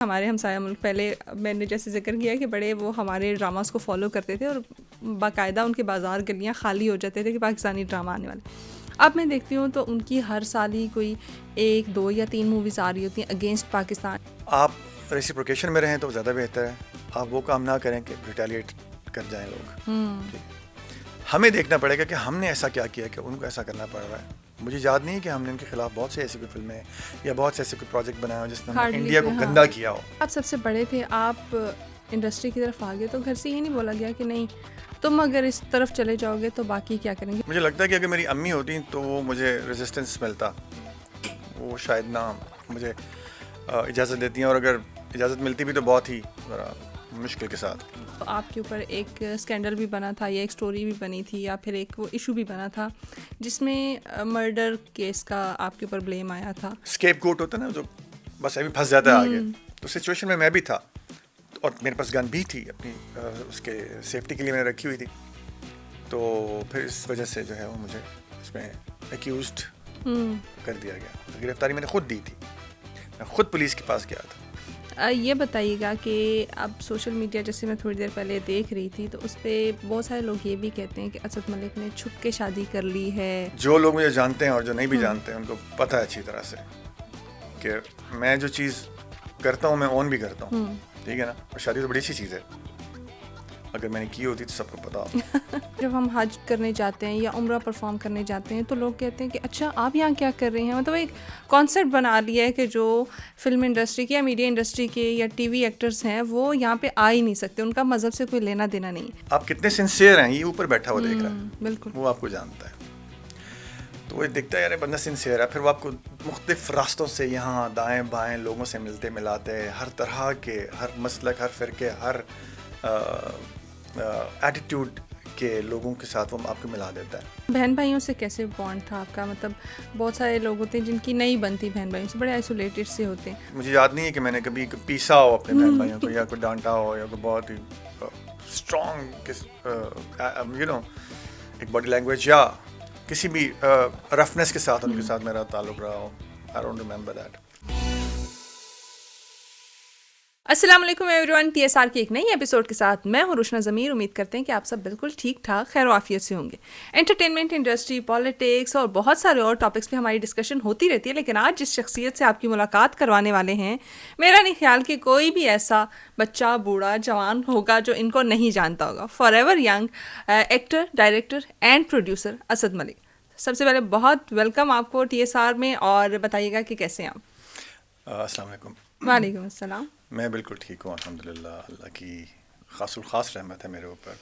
ہمارے ہمسایہ ملک پہلے میں نے جیسے ذکر کیا کہ بڑے وہ ہمارے ڈراماز کو فالو کرتے تھے اور باقاعدہ ان کے بازار گلیاں خالی ہو جاتے تھے کہ پاکستانی ڈرامہ آنے والے. اب میں دیکھتی ہوں تو ان کی ہر سال ہی کوئی 1 2 یا 3 موویز آ رہی ہوتی ہیں اگینسٹ پاکستان. آپ ریسیپروکیشن میں رہیں تو زیادہ بہتر ہے. آپ وہ کام نہ کریں کہ ریٹیلیٹ کر جائیں لوگ. ہمیں دیکھنا پڑے گا کہ ہم نے ایسا کیا کیا کہ ان کو ایسا کرنا پڑ رہا ہے. مجھے یاد نہیں ہے کہ ہم نے ان کے خلاف بہت سے ایسی کوئی فلمیں یا بہت سے ایسے کوئی پروجیکٹ بنایا ہو جس نے انڈیا کو گندا کیا ہو. آپ سب سے بڑے تھے, آپ انڈسٹری کی طرف آگے, تو گھر سے یہ نہیں بولا گیا کہ نہیں تم اگر اس طرف چلے جاؤ گے تو باقی کیا کریں گے؟ مجھے لگتا ہے کہ اگر میری امی ہوتی تو وہ مجھے ریزسٹنس ملتا, وہ شاید نہ مجھے اجازت دیتی ہیں, اور اگر اجازت ملتی بھی تو بہت ہی ذرا مشکل کے ساتھ. آپ کے اوپر ایک اسکینڈل بھی بنا تھا یا ایک سٹوری بھی بنی تھی یا پھر ایک وہ ایشو بھی بنا تھا جس میں مرڈر کیس کا آپ کے اوپر بلیم آیا تھا. اسکیپ گوٹ ہوتا ہے نا, جو بس ابھی پھنس جاتا ہے آگے. تو سچویشن میں بھی تھا اور میرے پاس گن بھی تھی اپنی, اس کے سیفٹی کے لیے میں نے رکھی ہوئی تھی. تو پھر اس وجہ سے جو ہے وہ مجھے اس میں ایکیوزڈ کر دیا گیا. گرفتاری میں نے خود دی تھی, میں خود پولیس کے پاس گیا تھا. یہ بتائیے گا کہ اب سوشل میڈیا جیسے میں تھوڑی دیر پہلے دیکھ رہی تھی تو اس پہ بہت سارے لوگ یہ بھی کہتے ہیں کہ اسد ملک نے چھپ کے شادی کر لی ہے. جو لوگ مجھے جانتے ہیں اور جو نہیں بھی جانتے ہیں ان کو پتہ ہے اچھی طرح سے کہ میں جو چیز کرتا ہوں میں اون بھی کرتا ہوں. ٹھیک ہے نا, اور شادی تو بڑی اچھی چیز ہے, اگر میں نے کی ہوتی تو سب کو پتا ہو. جب ہم حج کرنے جاتے ہیں یا عمرہ پرفارم کرنے جاتے ہیں تو لوگ کہتے ہیں کہ اچھا آپ یہاں کیا کر رہے ہیں. مطلب ایک کانسیپٹ بنا لیا ہے کہ جو فلم انڈسٹری کے یا میڈیا انڈسٹری کے یا ٹی وی ایکٹرز ہیں وہ یہاں پہ آ ہی نہیں سکتے, ان کا مذہب سے کوئی لینا دینا نہیں. آپ کتنے سنسیئر ہیں یہ اوپر بیٹھا ہوا دیکھ رہا ہے, بالکل وہ آپ کو جانتا ہے. تو وہ دیکھتا ہے یار بندہ سنسیئر ہے, پھر وہ آپ کو مختلف راستوں سے یہاں دائیں بائیں لوگوں سے ملتے ملاتے, ہر طرح کے, ہر مسلک, ہر فرقے, ہر ایٹیٹیوڈ کے لوگوں کے ساتھ وہ آپ کو ملا دیتا ہے. بہن بھائیوں سے کیسے بانڈ تھا آپ کا؟ مطلب بہت سارے لوگ ہوتے ہیں جن کی نہیں بنتی بہن بھائیوں سے, بڑے آئسولیٹڈ سے ہوتے ہیں. مجھے یاد نہیں ہے کہ میں نے کبھی پیسا ہو اپنے بہن بھائیوں کو یا کوئی ڈانٹا ہو یا کوئی بہت ہی اسٹرانگ یو نو ایک باڈی لینگویج یا کسی بھی رفنس کے ساتھ ان کے ساتھ میرا تعلق رہا ہو. I don't remember that. السلام علیکم every one, T S R کے ایک نئی ایپیسوڈ کے ساتھ میں ہوں روشنا ضمیر. امید کرتے ہیں کہ آپ سب بالکل ٹھیک ٹھاک خیر و عافیت سے ہوں گے. انٹرٹینمنٹ انڈسٹری, پالیٹکس اور بہت سارے اور ٹاپکس پہ ہماری ڈسکشن ہوتی رہتی ہے, لیکن آج جس شخصیت سے آپ کی ملاقات کروانے والے ہیں میرا نہیں خیال کہ کوئی بھی ایسا بچہ, بوڑھا, جوان ہوگا جو ان کو نہیں جانتا ہوگا. Forever young actor, director and producer Asad Malik. سب سے پہلے بہت ویلکم آپ کو ٹی ایس آر میں, اور بتائیے گا کہ کیسے ہیں آپ. السلام علیکم. وعلیکم السلام. میں بالکل ٹھیک ہوں الحمدللہ, اللہ کی خاص الخاص رحمت ہے میرے اوپر,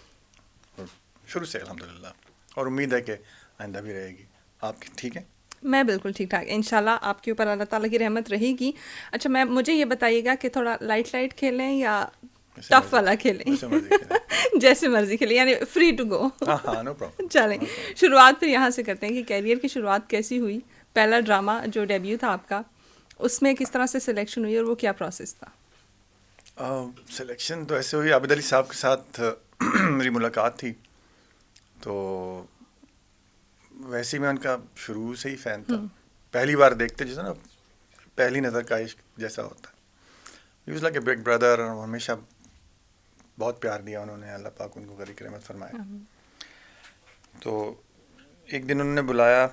اور شروع سے الحمدللہ, اور امید ہے کہ آئندہ بھی رہے گی. آپ ٹھیک ہیں؟ میں بالکل ٹھیک ٹھاک, انشاءاللہ آپ کے اوپر اللہ تعالیٰ کی رحمت رہے گی. اچھا مجھے یہ بتائیے گا کہ تھوڑا لائٹ کھیلیں یا ٹف والا کھیلیں؟ جیسے مرضی کھیلیں, یعنی free to go. No problem. چلیں شروعات پھر یہاں سے کرتے ہیں کہ کیریئر کی شروعات کیسی ہوئی. پہلا ڈرامہ جو ڈیبیو تھا آپ کا, اس میں کس طرح سے سلیکشن ہوئی اور وہ کیا پروسیس تھا؟ سلیکشن تو ایسے ہوئی, عابد علی صاحب کے ساتھ میری ملاقات تھی, تو ویسے ہی میں ان کا شروع سے ہی فین تھا. پہلی بار دیکھتے جیسے نا پہلی نظر کا عشق جیسا ہوتا ہے. He was like a big brother, اور ہمیشہ بہت پیار دیا انہوں نے, اللہ پاک ان کو غریق رحمت فرمائے. تو ایک دن انہوں نے بلایا,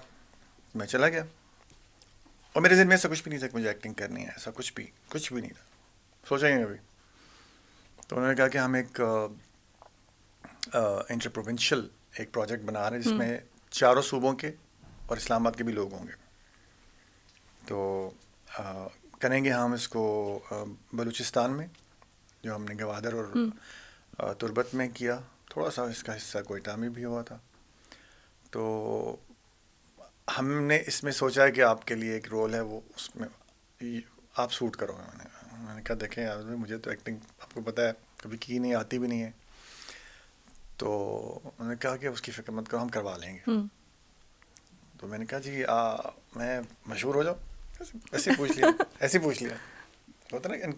میں چلا گیا, اور میرے ذہن میں ایسا کچھ بھی نہیں تھا کہ مجھے ایکٹنگ کرنی ہے, ایسا کچھ بھی نہیں تھا, سوچا ہی نہیں ابھی. تو انہوں نے کہا کہ ہم ایک انٹر پروونشل ایک پروجیکٹ بنا رہے ہیں جس میں 4 صوبوں کے اور اسلام آباد کے بھی لوگ ہوں گے. تو کریں گے ہم اس کو بلوچستان میں, جو ہم نے گوادر اور تربت میں کیا, تھوڑا سا اس کا حصہ کوئٹہ میں بھی ہوا تھا. تو ہم نے اس میں سوچا ہے کہ آپ کے لیے ایک رول ہے, وہ اس میں آپ سوٹ کرو گے. میں نے کہا دیکھیں یار مجھے تو ایکٹنگ آپ کو پتہ ہے کبھی کی نہیں, آتی بھی نہیں ہے. تو انہوں نے کہا کہ اس کی فکر مت کرو, ہم کروا لیں گے. تو میں نے کہا جی میں مشہور ہو جاؤں, ایسے پوچھ لیا ہوتا نا,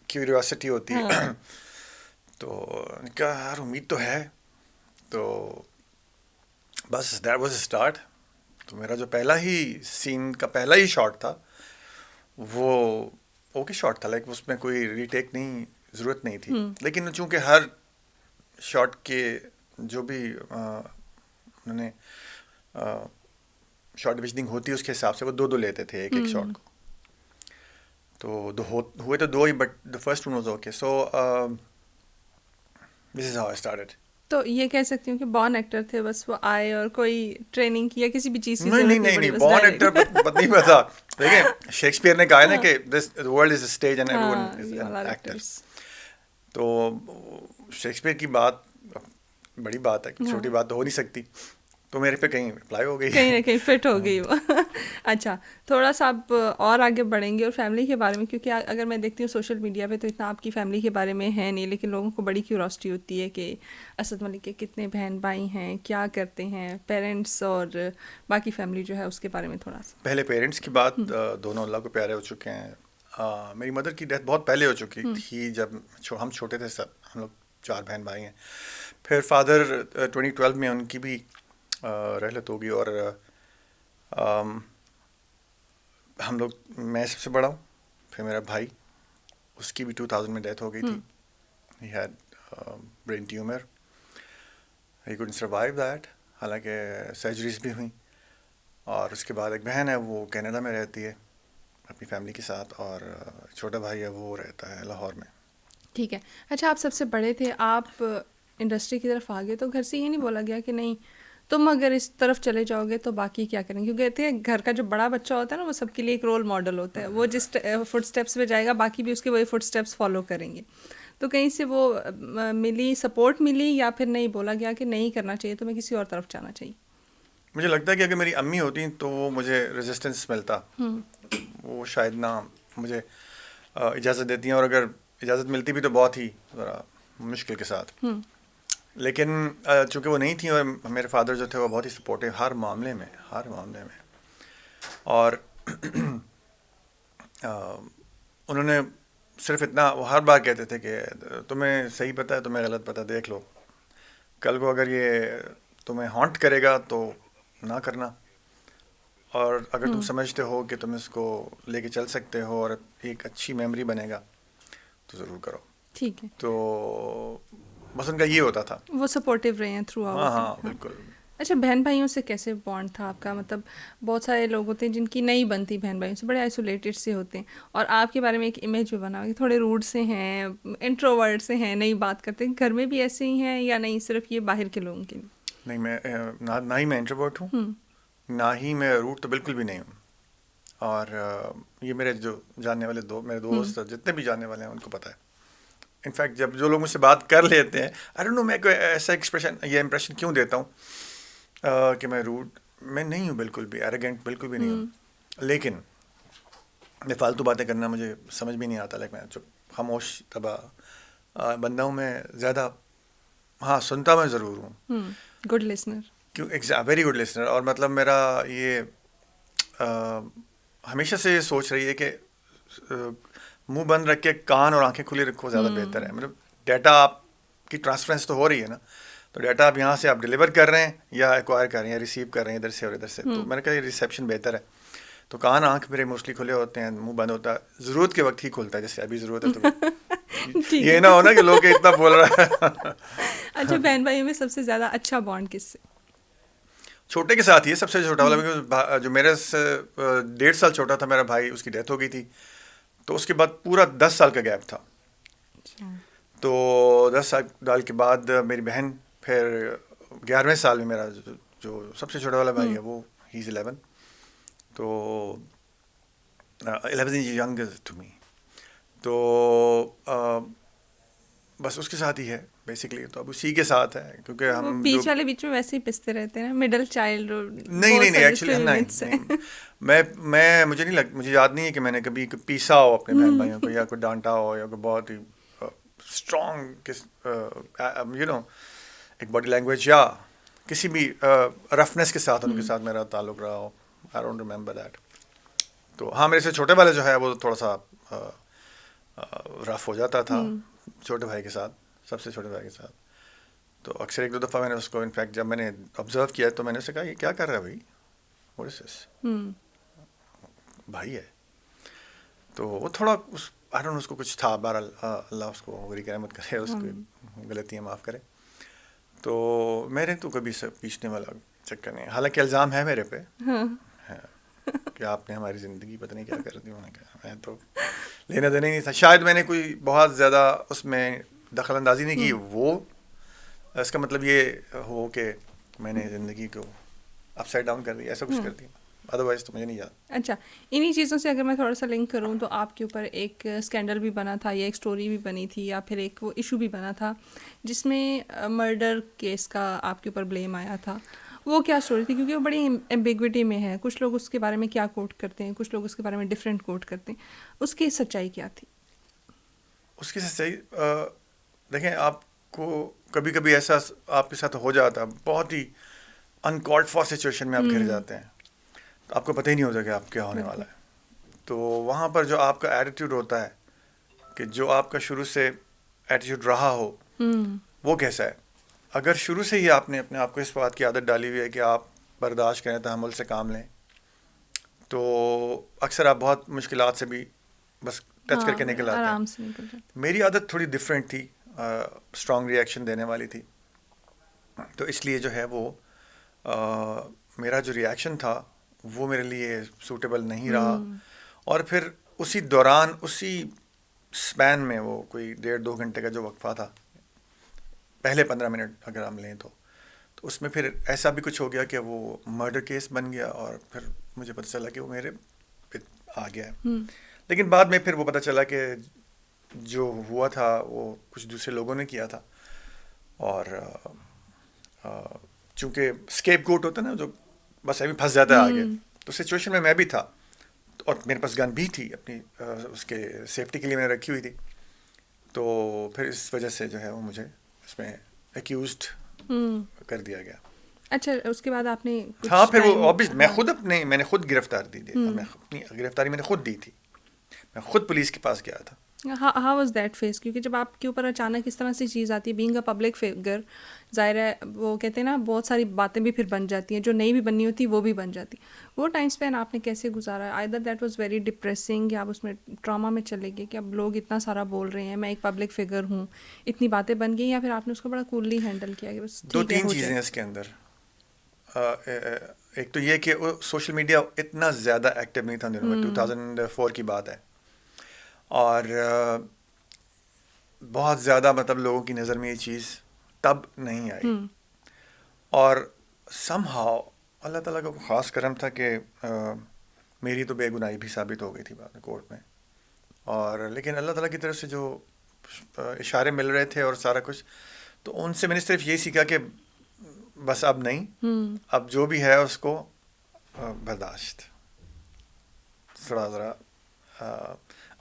کیوریوسٹی ہوتی ہے. تو نے کہا یار امید تو ہے. تو بس دیٹ واز اے اسٹارٹ. تو میرا جو پہلا ہی سین کا پہلا ہی شاٹ تھا وہ اوکے شاٹ تھا، لائک اس میں کوئی ریٹیک نہیں، ضرورت نہیں تھی. لیکن چونکہ ہر شاٹ کے جو بھی انہوں نے شاٹ ڈویژننگ ہوتی ہے اس کے حساب سے وہ 2 لیتے تھے ایک شاٹ کو. تو ہوئے تو 2 ہی، but the first one was okay. So this is how I started. تو یہ کہہ سکتی ہوں کہ بورن ایکٹر تھے، بس وہ آئے اور کوئی ٹریننگ کی یا کسی بھی چیز کی نہیں بورن ایکٹر پتہ نہیں پتا. دیکھیں شیکسپیئر نے کہا ہے نا کہ this world is a stage and every one is an actor. تو شیکسپیئر کی بات بڑی بات ہے، چھوٹی بات تو ہو نہیں سکتی. تو میرے پہ کہیں اپلائی ہو گئی، کہیں نہ کہیں فٹ ہو گئی وہ. اچھا تھوڑا سا آپ اور آگے بڑھیں گے اور فیملی کے بارے میں، کیونکہ اگر میں دیکھتی ہوں سوشل میڈیا پہ تو اتنا آپ کی فیملی کے بارے میں ہے نہیں، لیکن لوگوں کو بڑی کیوریوسٹی ہوتی ہے کہ اسد ملک کے کتنے بہن بھائی ہیں، کیا کرتے ہیں، پیرنٹس اور باقی فیملی جو ہے اس کے بارے میں تھوڑا سا. پہلے پیرنٹس کی بات، دونوں اللہ کو پیارے ہو چکے ہیں. میری مدر کی ڈیتھ بہت پہلے ہو چکی تھی، جب ہم چھوٹے تھے. سب ہم لوگ 4 بہن بھائی ہیں. پھر فادر 2012 میں ان کی بھی رحلت ہوگی، اور ہم لوگ، میں سب سے بڑا ہوں. پھر میرا بھائی، اس کی بھی 2000 میں ڈیتھ ہو گئی تھی. He had brain tumour, he couldn't survive that, حالانکہ سرجریز بھی ہوئیں. اور اس کے بعد ایک بہن ہے، وہ کینیڈا میں رہتی ہے اپنی فیملی کے ساتھ، اور چھوٹا بھائی ہے وہ رہتا ہے لاہور میں. ٹھیک ہے. اچھا آپ سب سے بڑے تھے، آپ انڈسٹری کی طرف آ گئے، تو گھر سے یہ نہیں بولا گیا کہ نہیں تم اگر اس طرف چلے جاؤ گے تو باقی کیا کریں گے؟ کیونکہ کہتے ہیں گھر کا جو بڑا بچہ ہوتا ہے نا وہ سب کے لیے ایک رول ماڈل ہوتا ہے، وہ جس فٹ اسٹیپس پہ جائے گا باقی بھی اس کے وہی فٹ اسٹیپس فالو کریں گے. تو کہیں سے وہ ملی سپورٹ ملی، یا پھر نہیں بولا گیا کہ نہیں کرنا چاہیے تمہیں کسی اور طرف جانا چاہیے؟ مجھے لگتا ہے کہ اگر میری امی ہوتی تو وہ مجھے ریزسٹنس ملتا، وہ شاید نہ مجھے اجازت دیتی ہیں، اور اگر اجازت ملتی بھی تو بہت ہی ذرا مشکل کے ساتھ. لیکن چونکہ وہ نہیں تھیں، اور میرے فادر جو تھے وہ بہت ہی سپورٹیو ہر معاملے میں. اور انہوں نے صرف اتنا، وہ ہر بار کہتے تھے کہ تمہیں صحیح پتہ ہے، تمہیں غلط پتہ، دیکھ لو، کل کو اگر یہ تمہیں ہانٹ کرے گا تو نہ کرنا، اور اگر تم سمجھتے ہو کہ تم اس کو لے کے چل سکتے ہو اور ایک اچھی میموری بنے گا تو ضرور کرو. ٹھیک ہے. تو بس ان کا یہ ہوتا تھا. وہ سپورٹیو رہے ہیں تھرو آؤٹ. ہاں بالکل. اچھا بہن بھائیوں سے کیسے بانڈ تھا آپ کا؟ مطلب بہت سارے لوگ ہوتے ہیں جن کی نہیں بنتی بہن بھائیوں سے، بڑے آئسولیٹڈ سے ہوتے ہیں، اور آپ کے بارے میں ایک امیج بھی بنا کہ تھوڑے روڈ سے ہیں، انٹروورٹ سے ہیں، نہیں بات کرتے. گھر میں بھی ایسے ہی ہیں یا نہیں صرف یہ باہر کے لوگوں کے لیے؟ نہیں، میں نہ ہی میں انٹروورٹ ہوں، نہ ہی میں روڈ تو بالکل بھی نہیں ہوں. اور یہ میرے جو جاننے والے میرے دوست جتنے بھی جاننے والے ہیں ان کو پتہ ہے. انفیکٹ جب جو لوگ مجھ سے بات کر لیتے ہیں، آئی ڈونٹ نو میں کوئی ایسا یہ امپریشن کیوں دیتا ہوں کہ میں روڈ میں نہیں ہوں، بالکل بھی ایروگینٹ بالکل بھی نہیں ہوں. لیکن یہ فالتو باتیں کرنا مجھے سمجھ بھی نہیں آتا. لیکن میں چپ خاموش طبع بندہ ہوں. میں زیادہ ہاں سنتا میں ضرور ہوں. Good listener. کیوں؟ Very good listener. اور مطلب میرا یہ ہمیشہ سے یہ سوچ رہی ہے کہ منہ بند رکھ کے کان اور آنکھیں کھلی رکھو، زیادہ بہتر ہے. مطلب ڈیٹا آپ کی ٹرانسفرنس تو ہو رہی ہے نا، تو ڈیٹا آپ یہاں سے آپ ڈلیور کر رہے ہیں یا ایکوائر کر رہے ہیں یا ریسیو کر رہے ہیں ادھر سے اور ادھر سے. تو میں نے کہا یہ ریسیپشن بہتر ہے. تو کان آنکھ میرے موسٹلی کھلے ہوتے ہیں، منہ بند ہوتا ہے ضرورت کے وقت ہی کھلتا ہے، جیسے ابھی ضرورت ہے تو یہ نہ ہونا کہ لوگ اتنا بول رہا ہے. اچھا بہن بھائیوں میں سب سے زیادہ اچھا بانڈ کس سے؟ چھوٹے کے ساتھ ہی ہے، سب سے چھوٹا والا. جو میرے سے 1.5 سال چھوٹا تھا میرا بھائی، اس کی ڈیتھ ہو گئی تھی. تو اس کے بعد پورا 10 سال کا گیپ تھا. تو 10 سال کے بعد میری بہن، پھر 11ویں سال میں میرا جو سب سے چھوٹا والا بھائی ہے وہ ہی از 11. تو 11 ینگر ٹو می. تو بس اس کے ساتھ ہی ہے بیسکلی. تو اب اسی کے ساتھ ہے، کیونکہ ہم بیچ والے بیچ میں ویسے ہی پستے رہتے ہیں، مڈل چائلڈ. نہیں ایکچولی میں مجھے نہیں لگتا، مجھے یاد نہیں ہے کہ میں نے کبھی پیسا ہو اپنے بہن بھائیوں کو، یا کوئی ڈانٹا ہو، یا کوئی بہت ہی اسٹرانگ ایک باڈی لینگویج یا کسی بھی رفنس کے ساتھ ان کے ساتھ میرا تعلق رہا ہو. I don't remember that. تو ہاں میرے سے چھوٹے والے جو ہے وہ تھوڑا سا رف ہو جاتا تھا چھوٹے بھائی کے ساتھ، سب سے چھوٹے بھائی کے ساتھ. تو اکثر 1-2 دفعہ میں نے اس کو، انفیکٹ جب میں نے آبزرو کیا تو میں نے اسے کہا یہ کیا کر رہا ہے بھائی، واٹ از دس، بھائی ہے. تو وہ تھوڑا اس کو کچھ تھا. بہرحال اللہ اس کو غری کرامت کرے, اس کو غلطیاں معاف کرے. تو میرے تو کبھی سے پیچھنے والا چکر نہیں. حالانکہ الزام ہے میرے پہ کہ آپ نے ہماری زندگی پتہ نہیں کیا کر دی. میں تو لینا دینا ہی نہیں تھا. شاید میں نے کوئی بہت زیادہ اس میں دخل اندازی نہیں کی. وہ اس کا مطلب یہ ہو کہ میں نے زندگی کو اپ سائڈ ڈاؤن کر دیا, ایسا کچھ کر دیا. ادروائز تو مجھے نہیں یاد. اچھا, انہی چیزوں سے اگر میں تھوڑا سا لنک کروں تو آپ کے اوپر ایک اسکینڈل بھی بنا تھا, یا ایک سٹوری بھی بنی تھی, یا پھر ایک وہ ایشو بھی بنا تھا جس میں مرڈر کیس کا آپ کے اوپر بلیم آیا تھا. وہ کیا سٹوری تھی؟ کیونکہ وہ بڑی ایمبیگوٹی میں ہے. کچھ لوگ اس کے بارے میں کیا کوٹ کرتے ہیں, کچھ لوگ اس کے بارے میں ڈفرینٹ کوٹ کرتے ہیں. اس کی سچائی کیا تھی؟ اس کی سچائی دیکھیں, آپ کو کبھی کبھی ایسا آپ کے ساتھ ہو جاتا ہے, بہت ہی انکالڈ فار سچویشن میں آپ گھر جاتے ہیں, تو آپ کو پتہ ہی نہیں ہوتا کہ آپ کیا ہونے والا ہے. تو وہاں پر جو آپ کا ایٹیٹیوڈ ہوتا ہے, کہ جو آپ کا شروع سے ایٹیٹیوڈ رہا ہو وہ کیسا ہے. اگر شروع سے ہی آپ نے اپنے آپ کو اس بات کی عادت ڈالی ہوئی ہے کہ آپ برداشت کریں, تحمل سے کام لیں, تو اکثر آپ بہت مشکلات سے بھی بس ٹچ کر کے نکل آتے آرام ہیں. سے نکل جاتے. میری عادت تھوڑی ڈفرینٹ تھی, اسٹرانگ ریئیکشن دینے والی تھی. تو اس لیے جو ہے وہ میرا جو ریئیکشن تھا وہ میرے لیے سوٹیبل نہیں رہا. اور پھر اسی دوران اسی اسپین میں وہ کوئی 1.5-2 گھنٹے کا جو وقفہ تھا, پہلے 15 منٹ اگر ہم لیں تو اس میں پھر ایسا بھی کچھ ہو گیا کہ وہ مرڈر کیس بن گیا, اور پھر مجھے پتہ چلا کہ وہ میرے پہ آ گیا ہے. لیکن بعد میں پھر وہ پتہ چلا کہ جو ہوا تھا وہ کچھ دوسرے لوگوں نے کیا تھا. اور چونکہ اسکیپ گوٹ ہوتا ہے نا, جو بس ابھی پھنس جاتا ہے آگے, تو سچویشن میں بھی تھا, اور میرے پاس گن بھی تھی اپنی, اس کے سیفٹی کے لیے میں نے رکھی ہوئی تھی. تو پھر اس وجہ سے جو ہے وہ مجھے اس میں ایکیوزڈ کر دیا گیا. اچھا, اس کے بعد آپ نے ہاں پھر وہ میں نے خود گرفتار دی تھی. میں اپنی گرفتاری میں نے خود دی تھی, میں خود پولیس کے پاس گیا تھا. How was that fees? کیونکہ جب آپ کے اوپر اچانک اس طرح سے چیز آتی ہے, بینگ اے پبلک فگر, ظاہر ہے وہ کہتے ہیں نا بہت ساری باتیں بھی پھر بن جاتی ہیں, جو نہیں بھی بننی ہوتی وہ بھی بن جاتی. وہ ٹائم اسپین آپ نے کیسے گزارا؟ Either that was very depressing, یا آپ اس میں ٹراما میں چلے گئے کہ اب لوگ اتنا سارا بول رہے ہیں, میں ایک پبلک فگر ہوں, اتنی باتیں بن گئی, یا پھر آپ نے اس کو بڑا کوللی ہینڈل کیا کہ بس 2-3 چیزیں اس کے اندر. ایک تو یہ کہ سوشل میڈیا اتنا زیادہ ایکٹیو نہیں تھا دنوں میں, 2004 کی بات ہے, اور بہت زیادہ مطلب لوگوں کی نظر میں یہ چیز تب نہیں آئی. اور سم ہاؤ اللہ تعالیٰ کا خاص کرم تھا کہ میری تو بے گناہی بھی ثابت ہو گئی تھی بعد میں کورٹ میں. اور لیکن اللہ تعالیٰ کی طرف سے جو اشارے مل رہے تھے اور سارا کچھ, تو ان سے میں نے صرف یہی سیکھا کہ بس اب نہیں, اب جو بھی ہے اس کو برداشت, تھوڑا ذرا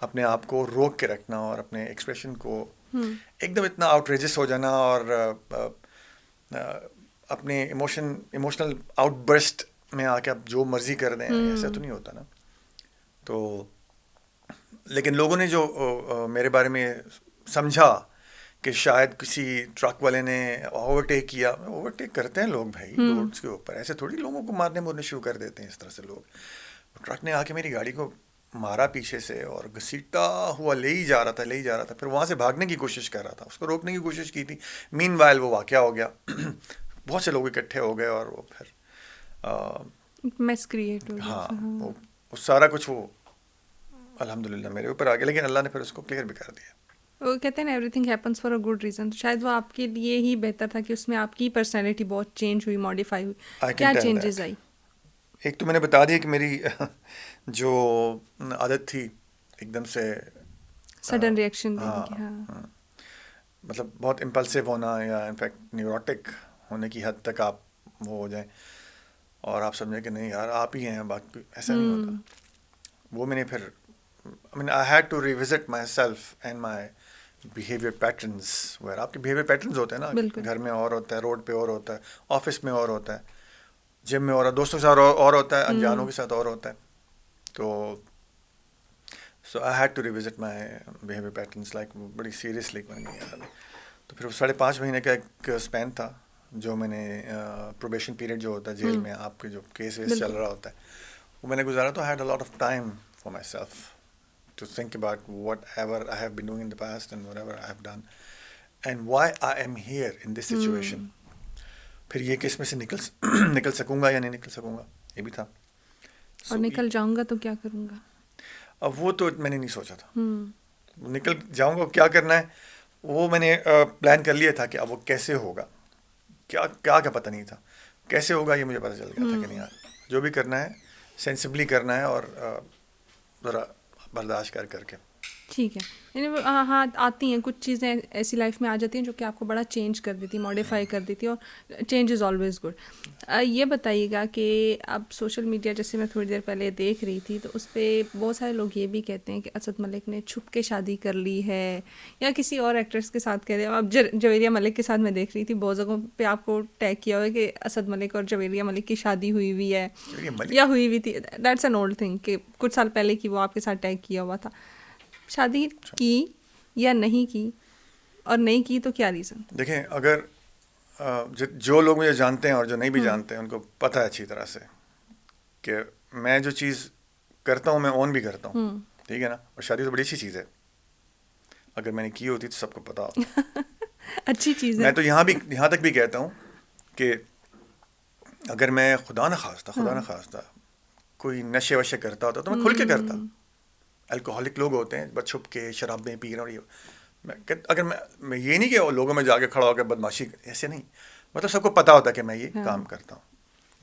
اپنے آپ کو روک کے رکھنا, اور اپنے ایکسپریشن کو ایک دم اتنا آؤٹریجس ہو جانا, اور اپنے ایموشنل آؤٹ برسٹ میں آ کے آپ جو مرضی کر دیں, ایسا تو نہیں ہوتا نا. تو لیکن لوگوں نے جو میرے بارے میں سمجھا کہ شاید کسی ٹرک والے نے اوورٹیک کیا. اوورٹیک کرتے ہیں لوگ بھائی روڈس کے اوپر, ایسے تھوڑی لوگوں کو مارنے مورنے شروع کر دیتے ہیں اس طرح سے لوگ. ٹرک نے آ کے میری گاڑی کو مارا پیچھے سے, اور گھسیٹا ہوا لے ہی جا رہا تھا. پھر وہاں سے بھاگنے کی کوشش کر رہا تھا, اس کو روکنے کی کوشش کی تھی. مین وائل وہ واقعہ ہو گیا, بہت سے لوگ اکٹھے ہو گئے, اور وہ پھر میس کریٹ ہو گیا. ہاں وہ سارا کچھ وہ الحمدللہ میرے اوپر آ گیا, لیکن اللہ نے پھر اس کو کلیئر بھی کر دیا. وہ کہتے ہیں نا every thing happens for a good reason, تو شاید وہ آپ کے لیے ہی بہتر تھا کہ اس میں آپ کی پرسنالٹی بہت چینج ہوئی, ماڈیفائی ہوئی. کیا چینجز آئی؟ ایک تو میں نے بتا دیا کہ میری جو عادت تھی ایک دم سے سڈن ریئیکشن دینے کی, ہاں مطلب بہت امپلسو ہونا, یا انفیکٹ نیوروٹک ہونے کی حد تک آپ وہ ہو جائیں, اور آپ سمجھیں کہ نہیں یار آپ ہی ہیں, باقی ایسا نہیں ہوتا. وہ میں نے پھر I had to revisit myself and my behavior patterns, where آپ کے behavior patterns ہوتے ہیں نا, گھر میں اور ہوتا ہے, روڈ پہ اور ہوتا ہے, آفس میں اور ہوتا ہے, جم میں اور دوستوں کے ساتھ اور ہوتا ہے, انجانوں کے ساتھ اور ہوتا ہے. تو so I had to revisit my behavior patterns like بڑی سیریسلی. تو پھر 5.5 مہینے کا ایک اسپین تھا جو میں نے پروبیشن پیریڈ جو ہوتا ہے جیل میں, آپ کے جو کیس ویس چل رہا ہوتا ہے, وہ میں نے گزارا. تو I had a lot of time for myself to think about whatever I have been doing in the past and whatever I have done and why I am here in this situation. پھر یہ کہ اس میں سے نکل سکوں گا یا نہیں نکل سکوں گا، یہ بھی تھا. اور نکل جاؤں گا تو کیا کروں گا، اب وہ تو میں نے نہیں سوچا تھا. نکل جاؤں گا کیا کرنا ہے وہ میں نے پلان کر لیا تھا کہ اب وہ کیسے ہوگا، کیا پتہ نہیں تھا کیسے ہوگا، یہ مجھے پتہ چل گیا تھا کہ نہیں جو بھی کرنا ہے سینسبلی کرنا ہے اور ذرا برداشت کر کے. ٹھیک ہے. یعنی ہاں آتی ہیں کچھ چیزیں ایسی لائف میں آ جاتی ہیں جو کہ آپ کو بڑا چینج کر دیتی، ماڈیفائی کر دیتی، اور چینج از آلویز گڈ. یہ بتائیے گا کہ اب سوشل میڈیا جیسے میں تھوڑی دیر پہلے دیکھ رہی تھی تو اس پہ بہت سارے لوگ یہ بھی کہتے ہیں کہ اسد ملک نے چھپ کے شادی کر لی ہے یا کسی اور ایکٹرس کے ساتھ کہہ رہے ہیں. اب جویریہ ملک کے ساتھ میں دیکھ رہی تھی بہت جگہوں پہ آپ کو ٹیگ کیا ہوا ہے کہ اسد ملک اور جویریہ ملک کی شادی ہوئی ہوئی ہے یا ہوئی ہوئی تھی. دیٹس این اولڈ تھنگ کہ کچھ سال پہلے کی وہ آپ کے ساتھ ٹیگ کیا ہوا تھا. شادی کی یا نہیں کی، اور نہیں کی تو کیا ریزن؟ دیکھیں اگر جو لوگ مجھے جانتے ہیں اور جو نہیں بھی جانتے ہیں ان کو پتہ ہے اچھی طرح سے کہ میں جو چیز کرتا ہوں میں اون بھی کرتا ہوں، ٹھیک ہے نا. اور شادی تو بڑی اچھی چیز ہے، اگر میں نے کی ہوتی تو سب کو پتہ ہوتا. اچھی چیز ہے. میں تو یہاں تک بھی کہتا ہوں کہ اگر میں خدا نخواستہ کوئی نشے وشے کرتا ہوتا تو میں کھل کے کرتا. الکوہولک لوگ ہوتے ہیں بس چھپ کے شرابیں پی رہے ہیں، اگر میں یہ نہیں کہ لوگوں میں جا کے کھڑا ہو کے بدماشی، ایسے نہیں، مطلب سب کو پتہ ہوتا کہ میں یہ کام کرتا ہوں،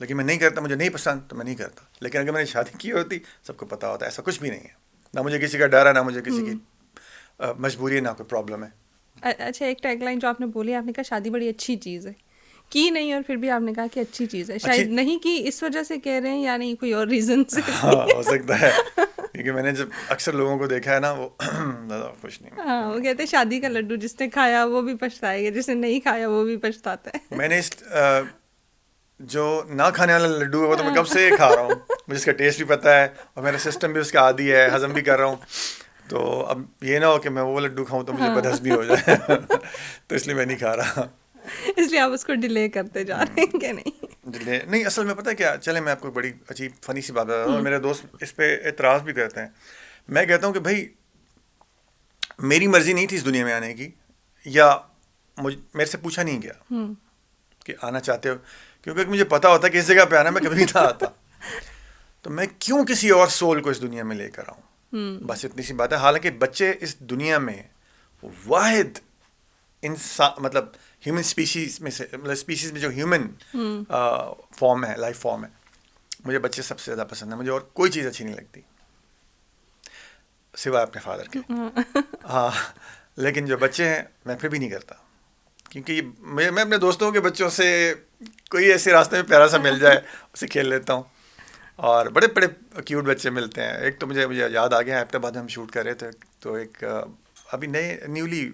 لیکن میں نہیں کرتا، مجھے نہیں پسند تو میں نہیں کرتا. لیکن اگر میں نے شادی کی ہوتی سب کو پتہ ہوتا. ایسا کچھ بھی نہیں ہے، نہ مجھے کسی کا ڈر ہے، نہ مجھے کسی کی مجبوری ہے، نہ کوئی پرابلم ہے. اچھا ایک ٹیگ لائن جو آپ نے بولی، آپ نے کہا شادی بڑی اچھی چیز ہے، کی نہیں اور پھر بھی آپ نے کہا کہ اچھی چیز ہے. شاید نہیں کی اس وجہ سے کہہ رہے ہیں یا نہیں کوئی اور ریزن سے؟ ہاں ہو سکتا ہے، کیونکہ میں نے جب اکثر لوگوں کو دیکھا ہے نا وہ زیادہ خوش نہیں. ہاں وہ کہتے ہیں شادی کا لڈو جس نے کھایا وہ بھی پچھتائے گا، جس نے نہیں کھایا وہ بھی پچھتاتا ہے. میں نے جو نہ کھانے والا لڈو ہے وہ تو میں کب سے کھا رہا ہوں، مجھے اس کا ٹیسٹ بھی پتہ ہے اور میرا سسٹم بھی اس کا عادی ہے، ہضم بھی کر رہا ہوں. تو اب یہ نہ ہو کہ میں وہ لڈو کھاؤں تو مجھے بدہضمی ہو جائے تو اس لیے میں نہیں کھا رہا. اس لیے آپ اس کو ڈیلے کرتے جا رہے ہیں کہ نہیں؟ ڈیلے نہیں، اصل میں پتہ کیا، چلے میں آپ کو بڑی عجیب فنی سی بات بتا رہا ہوں. میرے دوست اس پہ اعتراض بھی کرتے ہیں. میں کہتا ہوں کہ بھائی میری مرضی نہیں تھی اس دنیا میں آنے کی، یا میرے سے پوچھا نہیں گیا کہ آنا چاہتے ہو، کیونکہ مجھے پتا ہوتا کہ اس جگہ پہ آنا میں کبھی نہ آتا، تو میں کیوں کسی اور سول کو اس دنیا میں لے کر آؤں. بس اتنی سی بات ہے. حالانکہ بچے اس دنیا میں واحد انسان، مطلب ہیومن اسپیشیز میں سے، مطلب اسپیشیز میں جو ہیومن فارم ہے، لائف فارم ہے، مجھے بچے سب سے زیادہ پسند ہیں. مجھے اور کوئی چیز اچھی نہیں لگتی سوائے اپنے فادر کے. ہاں لیکن جو بچے ہیں میں پھر بھی نہیں کرتا، کیونکہ میں اپنے دوستوں کے بچوں سے کوئی ایسے راستے میں پیارا سا مل جائے اسے کھیل لیتا ہوں. اور بڑے بڑے کیوٹ بچے ملتے ہیں. ایک تو مجھے یاد آ گیا، ہفتے بعد ہم شوٹ کر رہے تھے تو ایک ابھی نیولی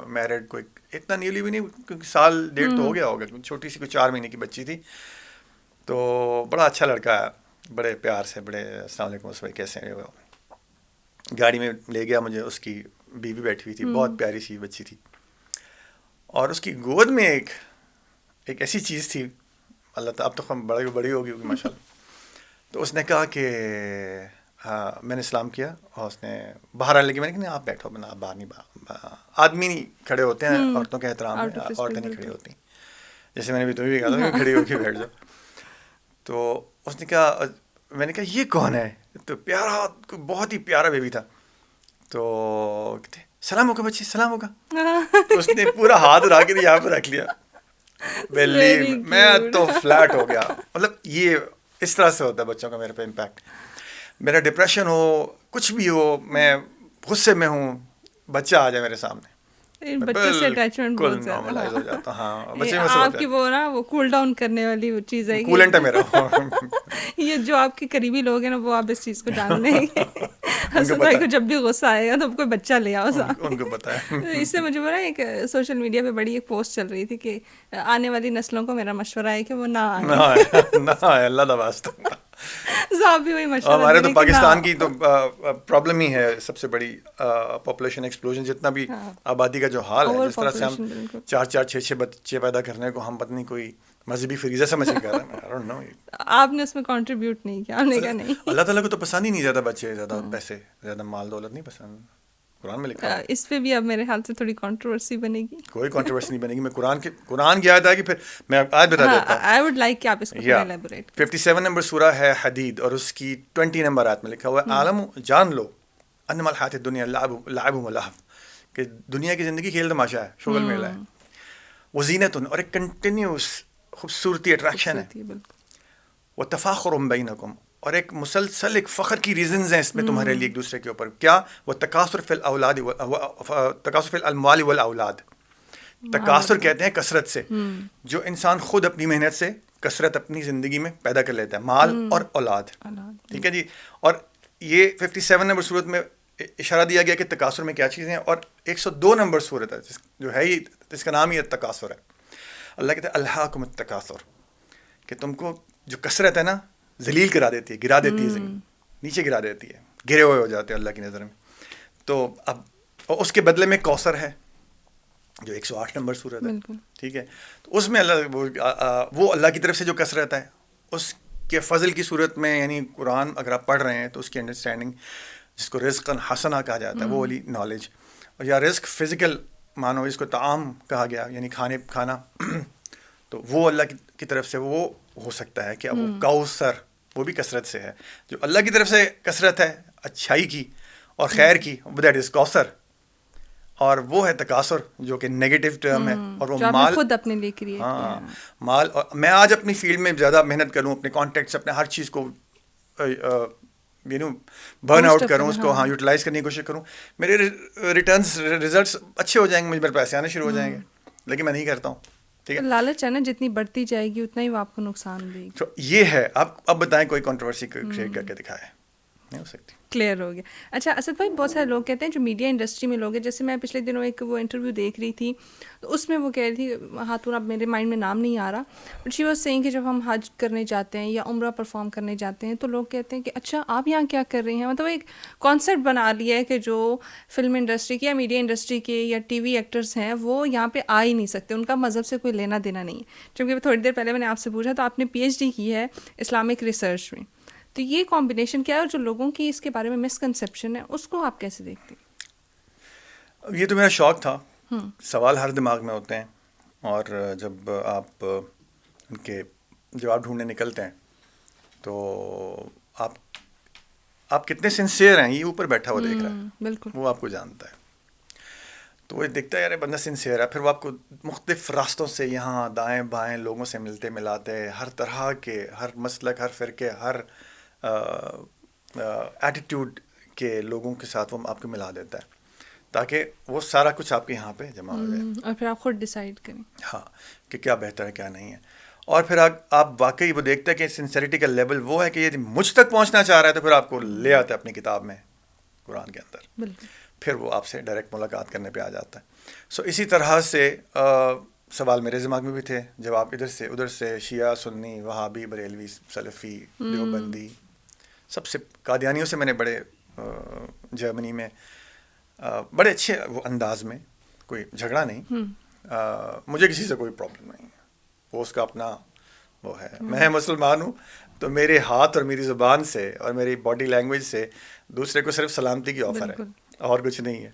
میرڈ، کوئی اتنا نیولی بھی نہیں کیونکہ سال ڈیڑھ تو ہو گیا ہوگا، چھوٹی سی کوئی 4 مہینے کی بچی تھی. تو بڑا اچھا لڑکا ہے، بڑے پیار سے، بڑے السلام علیکم اس بھائی کیسے ہیں، گاڑی میں لے گیا مجھے. اس کی بیوی بیٹھی ہوئی تھی، بہت پیاری سی بچی تھی، اور اس کی گود میں ایک ایسی چیز تھی، اللہ تعالیٰ اب تو بڑی ہوگی ماشاء اللہ. تو اس نے کہا کہ ہاں، میں نے سلام کیا اور اس نے باہر آنے لگی. میں نے کہا نہیں آپ بیٹھو، آپ باہر نہیں، آدمی نہیں کھڑے ہوتے ہیں عورتوں کے احترام میں، عورتیں نہیں کھڑی ہوتی، جیسے میں نے بھی تمہیں بھی کہا تھا کھڑی ہو کے بیٹھ جاؤ. تو اس نے کہا، میں نے کہا یہ کون ہے؟ تو پیارا، بہت ہی پیارا بیبی تھا. تو کہتے سلام ہوگا بچے، سلام ہوگا. تو اس نے پورا ہاتھ اٹھا کے یہاں پہ رکھ لیا. میں تو فلیٹ ہو گیا. مطلب یہ اس طرح سے ہوتا ہے بچوں کا میرے پہ امپیکٹ. میرا ڈپریشن ہو، کچھ بھی ہو، میں غصے میں ہوں، بچہ آ جائے میرے سامنے، بچوں سے اٹیچمنٹ بہت زیادہ نارملائز ہو جاتا. ہاں بچے آپ کی وہ نا وہ کول ڈاؤن کرنے والی وہ چیز ہے، کولنٹ ہے میرا. یہ جو آپ کے قریبی لوگ ہیں نا وہ آپ اس چیز کو جان لیں گے. حسن بھائی کو جب بھی غصہ آئے گا تو کوئی بچہ لے آؤ ساتھ، ان کو پتہ ہے. اس سے مجھے نا ایک سوشل میڈیا پہ بڑی ایک پوسٹ چل رہی تھی کہ آنے والی نسلوں کو میرا مشورہ ہے کہ وہ نہ آئے، اللہ دا واسطہ. آپ بھی وہی مشورہ. ہمارے تو پاکستان کی تو پرابلم ہی ہے سب سے بڑی، پاپولیشن ایکسپلوژن. جتنا بھی آبادی کا جو حال ہے، جس طرح سے ہم 4 6 بچے پیدا کرنے کو ہم پتہ نہیں کوئی مذہبی فریضہ سمجھ کے کر رہا ہے. I don't know. آپ نے اس میں کنٹریبیوٹ نہیں کیا, آپ نے کہا نہیں. اللہ تعالیٰ کو تو پسند ہی نہیں زیادہ بچے, زیادہ پیسے, زیادہ مال دولت نہیں پسند. قرآن میں لکھا ہے. اس پہ بھی اب میرے خیال سے تھوڑی کنٹروورسی بنے گی. کوئی کنٹروورسی نہیں بنے گی. میں قرآن کی آیت آئے گی پھر میں آج بتا دیتا ہوں. آئی وڈ لائک کہ آپ اس کو ایلیبوریٹ. 57 نمبر سورہ ہے حدید, اور اس کی 20 نمبر آیت میں لکھا ہوا ہے عالم جان لو انما الحیات الدنیا لعب و لہو, کہ دنیا کی زندگی کھیل تماشا ہے, شغل میلہ ہے. وہ زینت, اور ایک کنٹینیوس خوبصورتی اٹریکشن ہے. وہ تفاخر بینکم, اور ایک مسلسل ایک فخر کی ریزنز ہیں اس میں تمہارے لیے ایک دوسرے کے اوپر. کیا؟ وہ تکاثر فی الاولاد, تکاثر فی الاموال والاولاد. تکاثر کہتے ہیں کثرت سے, جو انسان خود اپنی محنت سے کثرت اپنی زندگی میں پیدا کر لیتا ہے, مال اور اولاد. ٹھیک ہے جی. اور یہ 57 نمبر صورت میں اشارہ دیا گیا کہ تکاثر میں کیا چیزیں ہیں. اور 102 نمبر صورت ہے جو ہے ہی, اس کا نام ہی تکاثر ہے. اللہ کہتے ہیں الہاکم التکاثر, کہ تم کو جو کثرت ہے نا ذلیل کرا دیتی ہے, گرا دیتی ہے, زمین نیچے گرا دیتی ہے, گرے ہوئے ہو جاتے ہیں اللہ کی نظر میں. تو اب اس کے بدلے میں کوثر ہے جو 108 نمبر صورت ہے. ٹھیک ہے. تو اس میں اللہ وہ اللہ کی طرف سے جو کثرت ہے اس کے فضل کی صورت میں, یعنی قرآن اگر آپ پڑھ رہے ہیں تو اس کی انڈرسٹینڈنگ, جس کو رزق حسنہ کہا جاتا ہے, وہ والی نالج. اور یا رزق فزیکل مانو, اس کو طعام کہا گیا یعنی کھانا, تو وہ اللہ کی طرف سے وہ ہو سکتا ہے کہ وہ کوثر, وہ بھی کثرت سے ہے. جو اللہ کی طرف سے کثرت ہے اچھائی کی اور خیر کی, دیٹ از کوثر. اور وہ ہے تکاثر جو کہ نیگیٹو ٹرم ہے, اور وہ مال خود اپنے لیے کریٹ. ہاں مال. اور میں آج اپنی فیلڈ میں زیادہ محنت کروں, اپنے کانٹیکٹس, اپنے ہر چیز کو برن آؤٹ کروں, اس کو یوٹیلائز کرنے کی کوشش کروں, میرے ریٹرنس ریزلٹس اچھے ہو جائیں گے, مجھ پر پیسے آنے شروع ہو جائیں گے, لیکن میں نہیں کرتا ہوں. ٹھیک ہے. لالچ ہے نا, جتنی بڑھتی جائے گی اتنا ہی وہ آپ کو نقصان دے گی. تو یہ ہے. اب بتائیں کوئی کنٹروورسی کریٹ کر کے دکھائے, نہیں ہو سکتی. کلیئر ہو گیا. اچھا اسد بھائی, بہت سارے لوگ کہتے ہیں جو میڈیا انڈسٹری میں لوگ ہیں, جیسے میں پچھلے دنوں ایک وہ انٹرویو دیکھ رہی تھی, تو اس میں وہ کہہ رہی تھی, خاتون, اب میرے مائنڈ میں نام نہیں آ رہا, بٹ شی واز سیئنگ کہ جب ہم حج کرنے جاتے ہیں یا عمرہ پرفارم کرنے جاتے ہیں تو لوگ کہتے ہیں کہ اچھا آپ یہاں کیا کر رہی ہیں. مطلب ایک کانسیپٹ بنا لیا ہے کہ جو فلم انڈسٹری کے یا میڈیا انڈسٹری کے یا ٹی وی ایکٹرس ہیں وہ یہاں پہ آ ہی نہیں سکتے, ان کا مذہب سے کوئی لینا دینا نہیں ہے. جبکہ تھوڑی دیر پہلے میں نے آپ سے پوچھا تو آپ نے PhD کی ہے اسلامک ریسرچ میں, تو یہ کمبینیشن کیا ہے, اور جو لوگوں کی اس کے بارے میں مسکنسیپشن ہے اس کو آپ کیسے دیکھتے ہیں؟ یہ تو میرا شوق تھا. سوال ہر دماغ میں ہوتے ہیں, اور جب آپ ان کے جواب ڈھونڈنے نکلتے ہیں تو آپ کتنے سنسیئر ہیں, یہ اوپر بیٹھا ہوا دیکھ رہا ہے, بالکل وہ آپ کو جانتا ہے. تو وہ دیکھتا ہے یار بندہ سنسیئر ہے. پھر وہ آپ کو مختلف راستوں سے یہاں دائیں بائیں لوگوں سے ملتے ملاتے, ہر طرح کے, ہر مسلک, ہر فرقے, ہر ایٹیٹیوڈ کے لوگوں کے ساتھ وہ آپ کو ملا دیتا ہے, تاکہ وہ سارا کچھ آپ کے یہاں پہ جمع ہو جائے, اور پھر آپ خود ڈیسائیڈ کریں. ہاں, کہ کیا بہتر ہے کیا نہیں ہے. اور پھر آپ واقعی وہ دیکھتے ہیں کہ سنسیریٹی کا لیول وہ ہے کہ یہ مجھ تک پہنچنا چاہ رہا ہے, تو پھر آپ کو لے آتا ہے اپنی کتاب میں, قرآن کے اندر. بالکل. پھر وہ آپ سے ڈائریکٹ ملاقات کرنے پہ آ جاتا ہے. سو اسی طرح سے سوال میرے دماغ میں بھی تھے, جب آپ ادھر سے شیعہ, سنی, وہابی, بریلوی, سلفی, دیوبندی, سب سے قادیانیوں سے میں نے بڑے جرمنی میں بڑے اچھے وہ انداز میں, کوئی جھگڑا نہیں, مجھے کسی سے کوئی پرابلم نہیں ہے, وہ اس کا اپنا وہ ہے. میں مسلمان ہوں تو میرے ہاتھ اور میری زبان سے اور میری باڈی لینگویج سے دوسرے کو صرف سلامتی کی آفر ہے, اور کچھ نہیں ہے.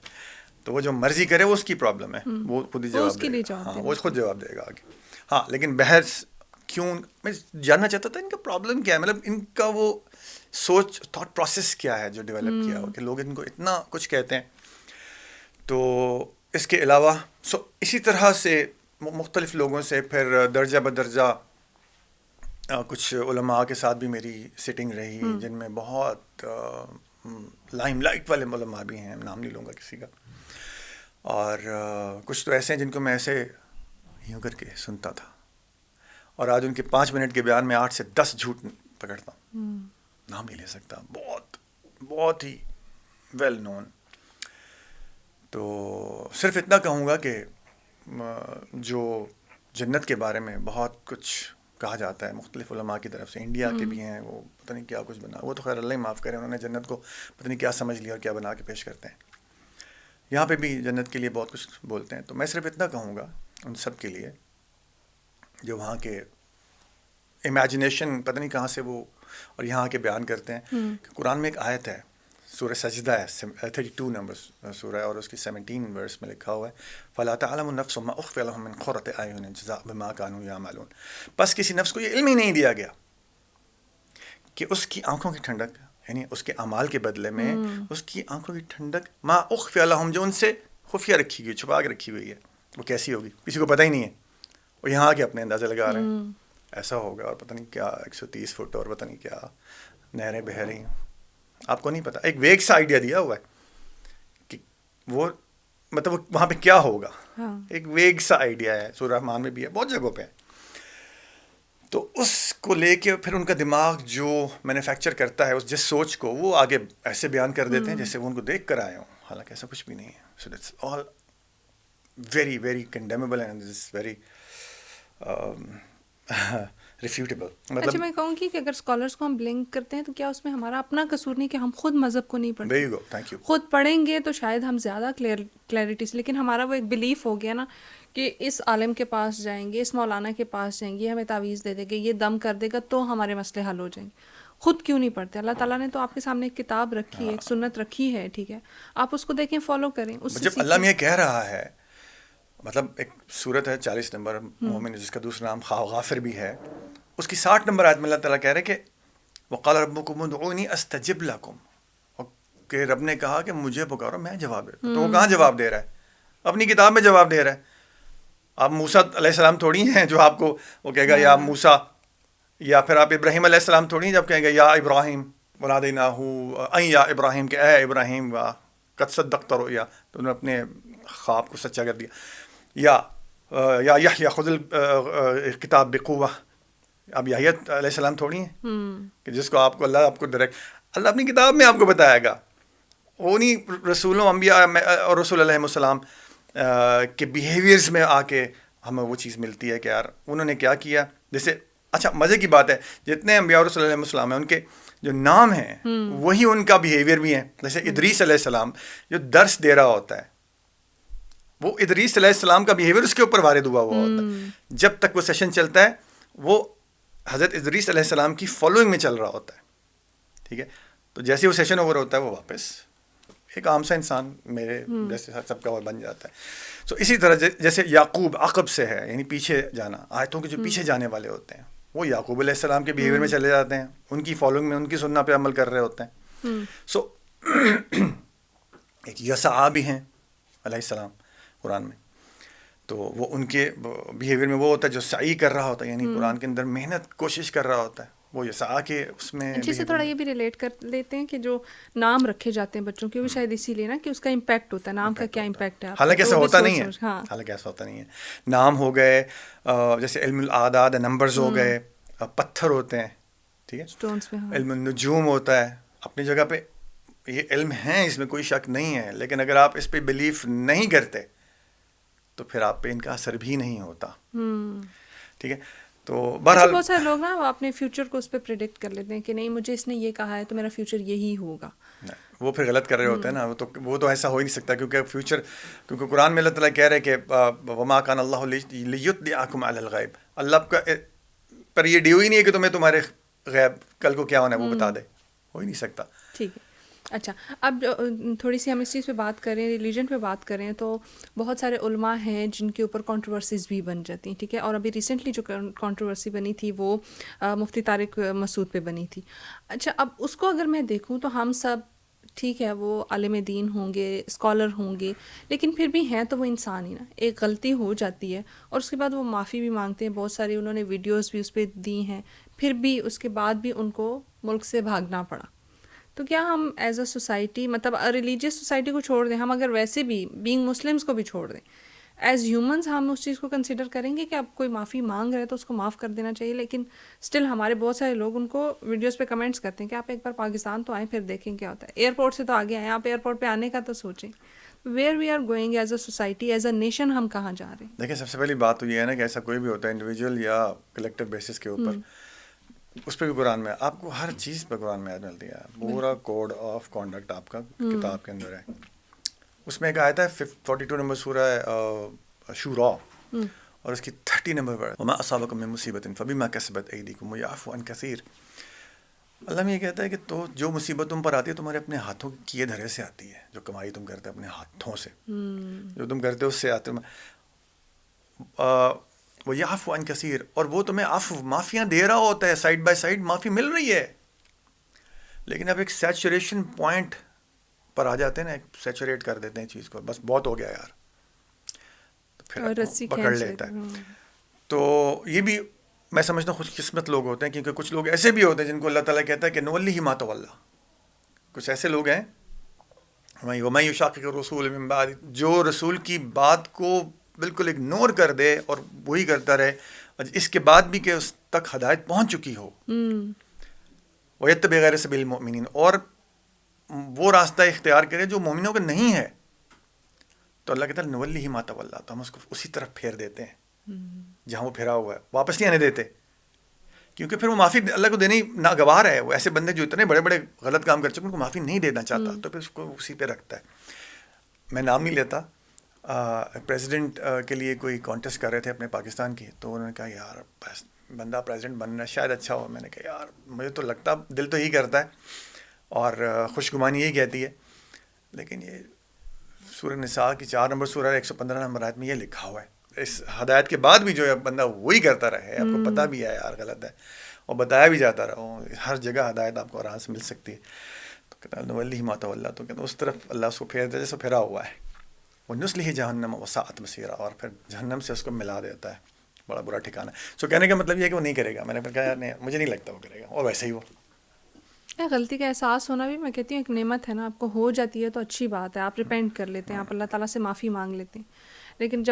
تو وہ جو مرضی کرے وہ اس کی پرابلم ہے, وہ خود ہی جواب دے گا. ہاں, وہ خود جواب دے گا آگے. ہاں, لیکن بحث کیوں, میں جاننا چاہتا تھا ان کا پرابلم کیا ہے, مطلب ان کا وہ سوچ تھاٹ پروسیس کیا ہے جو ڈیولپ کیا ہو کہ لوگ ان کو اتنا کچھ کہتے ہیں. تو اس کے علاوہ اسی طرح سے مختلف لوگوں سے پھر درجہ بدرجہ کچھ علماء کے ساتھ بھی میری سٹنگ رہی, جن میں بہت لائم لائٹ والے علماء بھی ہیں, نام نہیں لوں گا کسی کا, اور کچھ تو ایسے ہیں جن کو میں ایسے یوں کر کے سنتا تھا, اور آج ان کے 5 منٹ کے بیان میں 8 سے 10 جھوٹ پکڑتا ہوں, نام نہیں لے سکتا, بہت ہی ویل نون. تو صرف اتنا کہوں گا کہ جو جنت کے بارے میں بہت کچھ کہا جاتا ہے مختلف علماء کی طرف سے, انڈیا کے بھی ہیں, وہ پتہ نہیں کیا کچھ بنا, وہ تو خیر اللہ ہی معاف کرے, انہوں نے جنت کو پتہ نہیں کیا سمجھ لیا اور کیا بنا کے پیش کرتے ہیں. یہاں پہ بھی جنت کے لیے بہت کچھ بولتے ہیں. تو میں صرف اتنا کہوں گا ان سب کے لیے جو وہاں کے امیجنیشن پتہ نہیں کہاں سے وہ اور یہاں آ کے بیان کرتے ہیں کہ قرآن میں ایک آیت ہے, سورہ سجدہ ہے, 32 نمبر سورہ ہے, اور اس کی 17 ورس میں لکھا ہوا ہے فَلَا تَعْلَمُ نَفْسٌ مَا أُخْفِيَ لَهُم مِّن قُرَّةِ أَعْيُنٍ جَزَاءً بِمَا كَانُوا يَعْمَلُونَ. بس کسی نفس کو یہ علم ہی نہیں دیا گیا کہ اس کی آنکھوں کی ٹھنڈک, یعنی اس کے اعمال کے بدلے میں اس کی آنکھوں کی ٹھنڈک ما اخفی لہم, جو ان سے خفیہ رکھی گئی, چھپا کے رکھی ہوئی ہے, وہ کیسی ہوگی کسی کو پتہ ہی نہیں ہے, وہ یہاں آ کے اپنے اندازے لگا رہے ہیں ایسا ہوگا, اور پتہ نہیں کیا 130 فٹ اور پتہ نہیں کیا نہریں بہہ رہی ہیں, آپ کو نہیں پتہ. ایک ویگ سا آئیڈیا دیا ہوا ہے کہ وہ مطلب وہاں پہ کیا ہوگا, ایک ویگ سا آئیڈیا ہے, سورہ رحمان میں بھی ہے, بہت جگہوں پہ ہے. تو اس کو لے کے پھر ان کا دماغ جو مینوفیکچر کرتا ہے اس جس سوچ کو, وہ آگے ایسے بیان کر دیتے ہیں جیسے وہ ان کو دیکھ کر آئے ہوں, حالانکہ ایسا کچھ بھی نہیں ہے. So that's all very very condemnable and this very refutable. اچھا میں کہوں گی کہ اگر اسکالرس کو ہم بلنک کرتے ہیں تو کیا اس میں ہمارا اپنا قصور نہیں کہ ہم خود مذہب کو نہیں پڑھتے, خود پڑھیں گے تو شاید ہم زیادہ کلیئرٹی سے, لیکن ہمارا وہ ایک بلیف ہو گیا نا کہ اس عالم کے پاس جائیں گے, اس مولانا کے پاس جائیں گے, ہمیں تعویذ دے دے گے, یہ دم کر دے گا تو ہمارے مسئلے حل ہو جائیں گے. خود کیوں نہیں پڑھتے؟ اللہ تعالیٰ نے تو آپ کے سامنے ایک کتاب رکھی ہے, ایک سنت رکھی ہے, ٹھیک ہے, آپ اس کو دیکھیں, فالو کریں. اس سے جب اللہ یہ کہہ رہا ہے, مطلب ایک صورت ہے 40 نمبر مومن جس کا دوسرا نام غافر بھی ہے, اس کی 60 نمبر آیت میں اللہ تعالیٰ کہہ رہے کہ وقال ربکم ادعونی استجب لکم, کہ رب نے کہا کہ مجھے پکارو میں جواب دیتا ہوں. تو وہ کہاں جواب دے رہا ہے؟ اپنی کتاب میں جواب دے رہا ہے. آپ موسیٰ علیہ السلام تھوڑی ہیں جو آپ کو وہ کہے گا یا موسیٰ, یا پھر آپ ابراہیم علیہ السلام تھوڑی ہیں جب کہیں گے یا ابراہیم ونادیناہ ان یا ابراہیم, کہ اے ابراہیم قد صدقت رؤیا, تو انہوں نے اپنے خواب کو سچا کر دیا. یا یحییٰ خذ الکتاب بقوہ, اب یحییٰ علیہ السلام تھوڑی ہیں کہ جس کو آپ کو اللہ آپ کو ڈائریکٹ, اللہ اپنی کتاب میں آپ کو بتائے گا. وہ نہیں رسولوں انبیاء اور رسول علیہ السلام کے بیہیویئرز میں آ کے ہمیں وہ چیز ملتی ہے کہ یار انہوں نے کیا کیا. جیسے اچھا مزے کی بات ہے, جتنے انبیاء اور رسول علیہ السلام ہیں ان کے جو نام ہیں وہی ان کا بیہیویئر بھی ہیں. جیسے ادریس علیہ السلام جو درس دے رہا ہوتا ہے, وہ ادریس علیہ السلام کا بیہیویئر اس کے اوپر وارد ہوا ہوتا ہے. جب تک وہ سیشن چلتا ہے وہ حضرت ادریس علیہ السلام کی فالوئنگ میں چل رہا ہوتا ہے, ٹھیک ہے. تو جیسے وہ سیشن اوور ہوتا ہے وہ واپس ایک عام سا انسان میرے جیسے سب کا بن جاتا ہے. سو اسی طرح جیسے یعقوب عقب سے ہے, یعنی پیچھے جانا, آیتوں کے جو پیچھے جانے والے ہوتے ہیں وہ یعقوب علیہ السلام کے بیہیویئر میں چلے جاتے ہیں, ان کی فالوئنگ میں, ان کی سننا پہ عمل کر رہے ہوتے ہیں. سو ایک یسعا بھی ہیں علیہ السلام قرآن میں, تو وہ ان کے بیہیویئر میں وہ ہوتا ہے جو سعی کر رہا ہوتا ہے, یعنی قرآن کے اندر محنت کوشش کر رہا ہوتا ہے, وہ یسعا کے اس میں. اچھے سے تھوڑا یہ بھی ریلیٹ کر لیتے ہیں کہ جو نام رکھے جاتے ہیں بچوں کے, وہ شاید اسی لیے نا کہ اس کا امپیکٹ ہوتا ہے, نام کا کیا امپیکٹ ہے. حالانکہ ایسا ہوتا نہیں ہے, حالانکہ ایسا ہوتا نہیں ہے. نام ہو گئے جیسے علم الاعداد, نمبرز ہو گئے, پتھر ہوتے ہیں, ٹھیک ہے, علم النجوم ہوتا ہے. اپنی جگہ پہ یہ علم ہیں, اس میں کوئی شک نہیں ہے, لیکن اگر آپ اس پہ بلیف نہیں کرتے تو پھر آپ پہ ان کا اثر بھی نہیں ہوتا, ٹھیک ہے. تو بہرحال بہت سارے لوگ نا وہ اپنے فیوچر کو اس پہ پریڈکٹ کر لیتے ہیں کہ نہیں مجھے اس نے یہ کہا ہے تو میرا فیوچر یہی ہوگا. وہ پھر غلط کر رہے ہوتے ہیں نا, وہ تو ایسا ہو ہی نہیں سکتا, کیونکہ فیوچر, کیونکہ قرآن میں اللہ تعالیٰ کہہ رہے کہ وما کان اللہ لیطلعکم علی الغیب, اللہ کا پر یہ ڈیو ہی نہیں ہے کہ تمہیں تمہارے غیب کل کو کیا ہونا ہے وہ بتا دے, ہو ہی نہیں سکتا. ٹھیک ہے. اچھا اب تھوڑی سی ہم اس چیز پہ بات کریں, ریلیجن پہ بات کریں, تو بہت سارے علماء ہیں جن کے اوپر کنٹروورسیز بھی بن جاتی ہیں, ٹھیک ہے. اور ابھی ریسنٹلی جو کنٹروورسی بنی تھی وہ مفتی طارق مسعود پہ بنی تھی. اچھا اب اس کو اگر میں دیکھوں تو ہم سب ٹھیک ہے وہ عالم دین ہوں گے, اسکالر ہوں گے, لیکن پھر بھی ہیں تو وہ انسان ہی نا. ایک غلطی ہو جاتی ہے اور اس کے بعد وہ معافی بھی مانگتے ہیں, بہت ساری انہوں نے ویڈیوز بھی اس پہ دی ہیں, پھر بھی اس کے بعد بھی ان کو ملک سے بھاگنا پڑا. تو کیا ہم ایز اے سوسائٹی, مطلب ریلیجیس سوسائٹی کو چھوڑ دیں, ہم اگر ویسے بھی بینگ مسلمس کو بھی چھوڑ دیں, ایز ہیومنز ہم اس چیز کو کنسیڈر کریں گے کہ اب کوئی معافی مانگ رہے تو اس کو معاف کر دینا چاہیے. لیکن اسٹل ہمارے بہت سارے لوگ ان کو ویڈیوز پہ کمنٹس کرتے ہیں کہ آپ ایک بار پاکستان تو آئیں پھر دیکھیں کیا ہوتا ہے. ایئرپورٹ سے تو آگے آئیں, آپ ایئرپورٹ پہ آنے کا تو سوچیں. Where we are going as a society, as a nation, ہم کہاں جا رہے ہیں. دیکھیں سب سے پہلی بات تو یہ ہے نا کہ ایسا کوئی بھی ہوتا ہے انڈیویجول یا کلیکٹیو بیسس کے اوپر, اس پہ بھی قرآن میں آپ کو ہر چیز پہ قرآن میں ملتی ہے. پورا کوڈ آف کانڈکٹ آپ کا کتاب کے اندر ہے. اس میں ایک آیت ہے 42 نمبر سورہ شورا, اور اس کی 30 نمبر پر وما اصابکم من مصیبت فبما کسبت ایدیکم ویعفو عن کثیر. اللہ میں یہ کہتا ہے کہ تو جو مصیبت تم پر آتی ہے تمہارے اپنے ہاتھوں کیے دھرے سے آتی ہے. جو کمائی تم کرتے اپنے ہاتھوں سے, جو تم کرتے اس سے آتے. ویعفو عن کثیر, اور وہ تمہیں عفو معافیاں دے رہا ہوتا ہے, سائڈ بائی سائڈ معافی مل رہی ہے. لیکن اب ایک سیچوریشن پوائنٹ پر آ جاتے ہیں نا, ایک سیچوریٹ کر دیتے ہیں چیز کو, بس بہت ہو گیا یار, تو پھر پکڑ لیتا ہے. تو یہ بھی میں سمجھتا ہوں خوش قسمت لوگ ہوتے ہیں, کیونکہ کچھ لوگ ایسے بھی ہوتے ہیں جن کو اللہ تعالیٰ کہتا ہے کہ نولیہ ما تولی. کچھ ایسے لوگ ہیں ومن یشاقق الرسول من بعد, جو رسول کی بات کو بالکل اگنور کر دے اور وہی کرتا رہے اس کے بعد بھی کہ اس تک ہدایت پہنچ چکی ہو. وَيَتَّبِعْ غَيْرَ سَبِيلِ الْمُؤْمِنِينَ, اور وہ راستہ اختیار کرے جو مومنوں کا نہیں ہے, تو اللہ کہتا ہے نولیہ ما تولی, تو ہم اس کو اسی طرف پھیر دیتے ہیں جہاں وہ پھیرا ہوا ہے, واپس نہیں آنے دیتے. کیونکہ پھر وہ معافی اللہ کو دینے ناگوار ہے. وہ ایسے بندے جو اتنے بڑے بڑے غلط کام کر چکے ان کو معافی نہیں دینا چاہتا, تو پھر اس کو اسی پہ رکھتا ہے. میں نام نہیں لیتا, پریزیڈنٹ کے لیے کوئی کانٹیسٹ کر رہے تھے اپنے پاکستان کی, تو انہوں نے کہا یار بندہ پریزیڈنٹ بننا شاید اچھا ہو. میں نے کہا یار مجھے تو لگتا, دل تو یہی کرتا ہے اور خوشگمانی یہی کہتی ہے, لیکن یہ سورہ نساء کی 4 نمبر سورہ 115 نمبر آیت میں یہ لکھا ہوا ہے, اس ہدایت کے بعد بھی جو ہے بندہ وہی کرتا رہے, آپ کو پتہ بھی ہے یار غلط ہے اور بتایا بھی جاتا رہا, ہر جگہ ہدایت آپ کو آرام سے مل سکتی ہے. تو کہتا ہے نولیہ ما تولی, تو کہتا ہے اس طرف اللہ اس کو پھیر دے جیسے پھیرا ہوا ہے. وَنُصْلِهِ جَهَنَّمَ وَسَاءَتْ مَصِيرًا, اور پھر جہنم سے اس کو ملا دیتا ہے, بڑا برا ٹھکانہ. سو کہنے کا مطلب یہ ہے کہ وہ نہیں کرے گا. میں نے پھر کہا نہیں, مجھے نہیں لگتا وہ کرے گا, اور ویسے ہی وہ غلطی کا احساس ہونا بھی میں کہتی ہوں ایک نعمت ہے نا. آپ کو ہو جاتی ہے تو اچھی بات ہے, آپ ریپینٹ کر لیتے ہیں, آپ اللہ تعالیٰ سے معافی مانگ لیتے ہیں. لیکن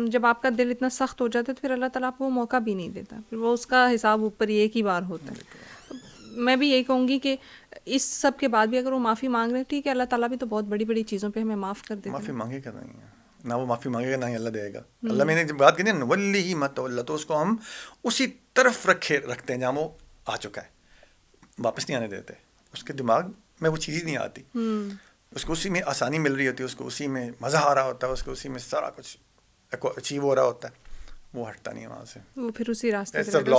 جب آپ کا دل اتنا سخت ہو جاتا ہے تو پھر اللہ تعالیٰ آپ کو وہ موقع بھی نہیں دیتا, پھر وہ اس کا حساب اوپر ہی ایک ہی بار ہوتا ہے. میں بھی یہی کہوں گی کہ اس سب کے بعد بھی اگر وہ معافی مانگ رہے ہیں ٹھیک ہے, اللہ تعالیٰ بھی تو بہت بڑی بڑی چیزوں پہ ہمیں معاف کر دیتے ہیں. معافی مانگے گا نہیں, نہ وہ معافی مانگے گا نہ ہی اللہ دے گا. اللہ میں نے جب بات کی نا نولیہ ما تولی, تو اس کو ہم اسی طرف رکھتے ہیں جہاں وہ آ چکا ہے, واپس نہیں آنے دیتے. اس کے دماغ میں وہ چیز نہیں آتی, اس کو اسی میں آسانی مل رہی ہوتی ہے, اس کو اسی میں مزہ آ رہا ہوتا ہے, اس کو اسی میں سارا کچھ اچیو ہو رہا ہوتا ہے, وہ ہٹتا نہیں ہے وہاں سے. وہ پھر اسی راستے پہ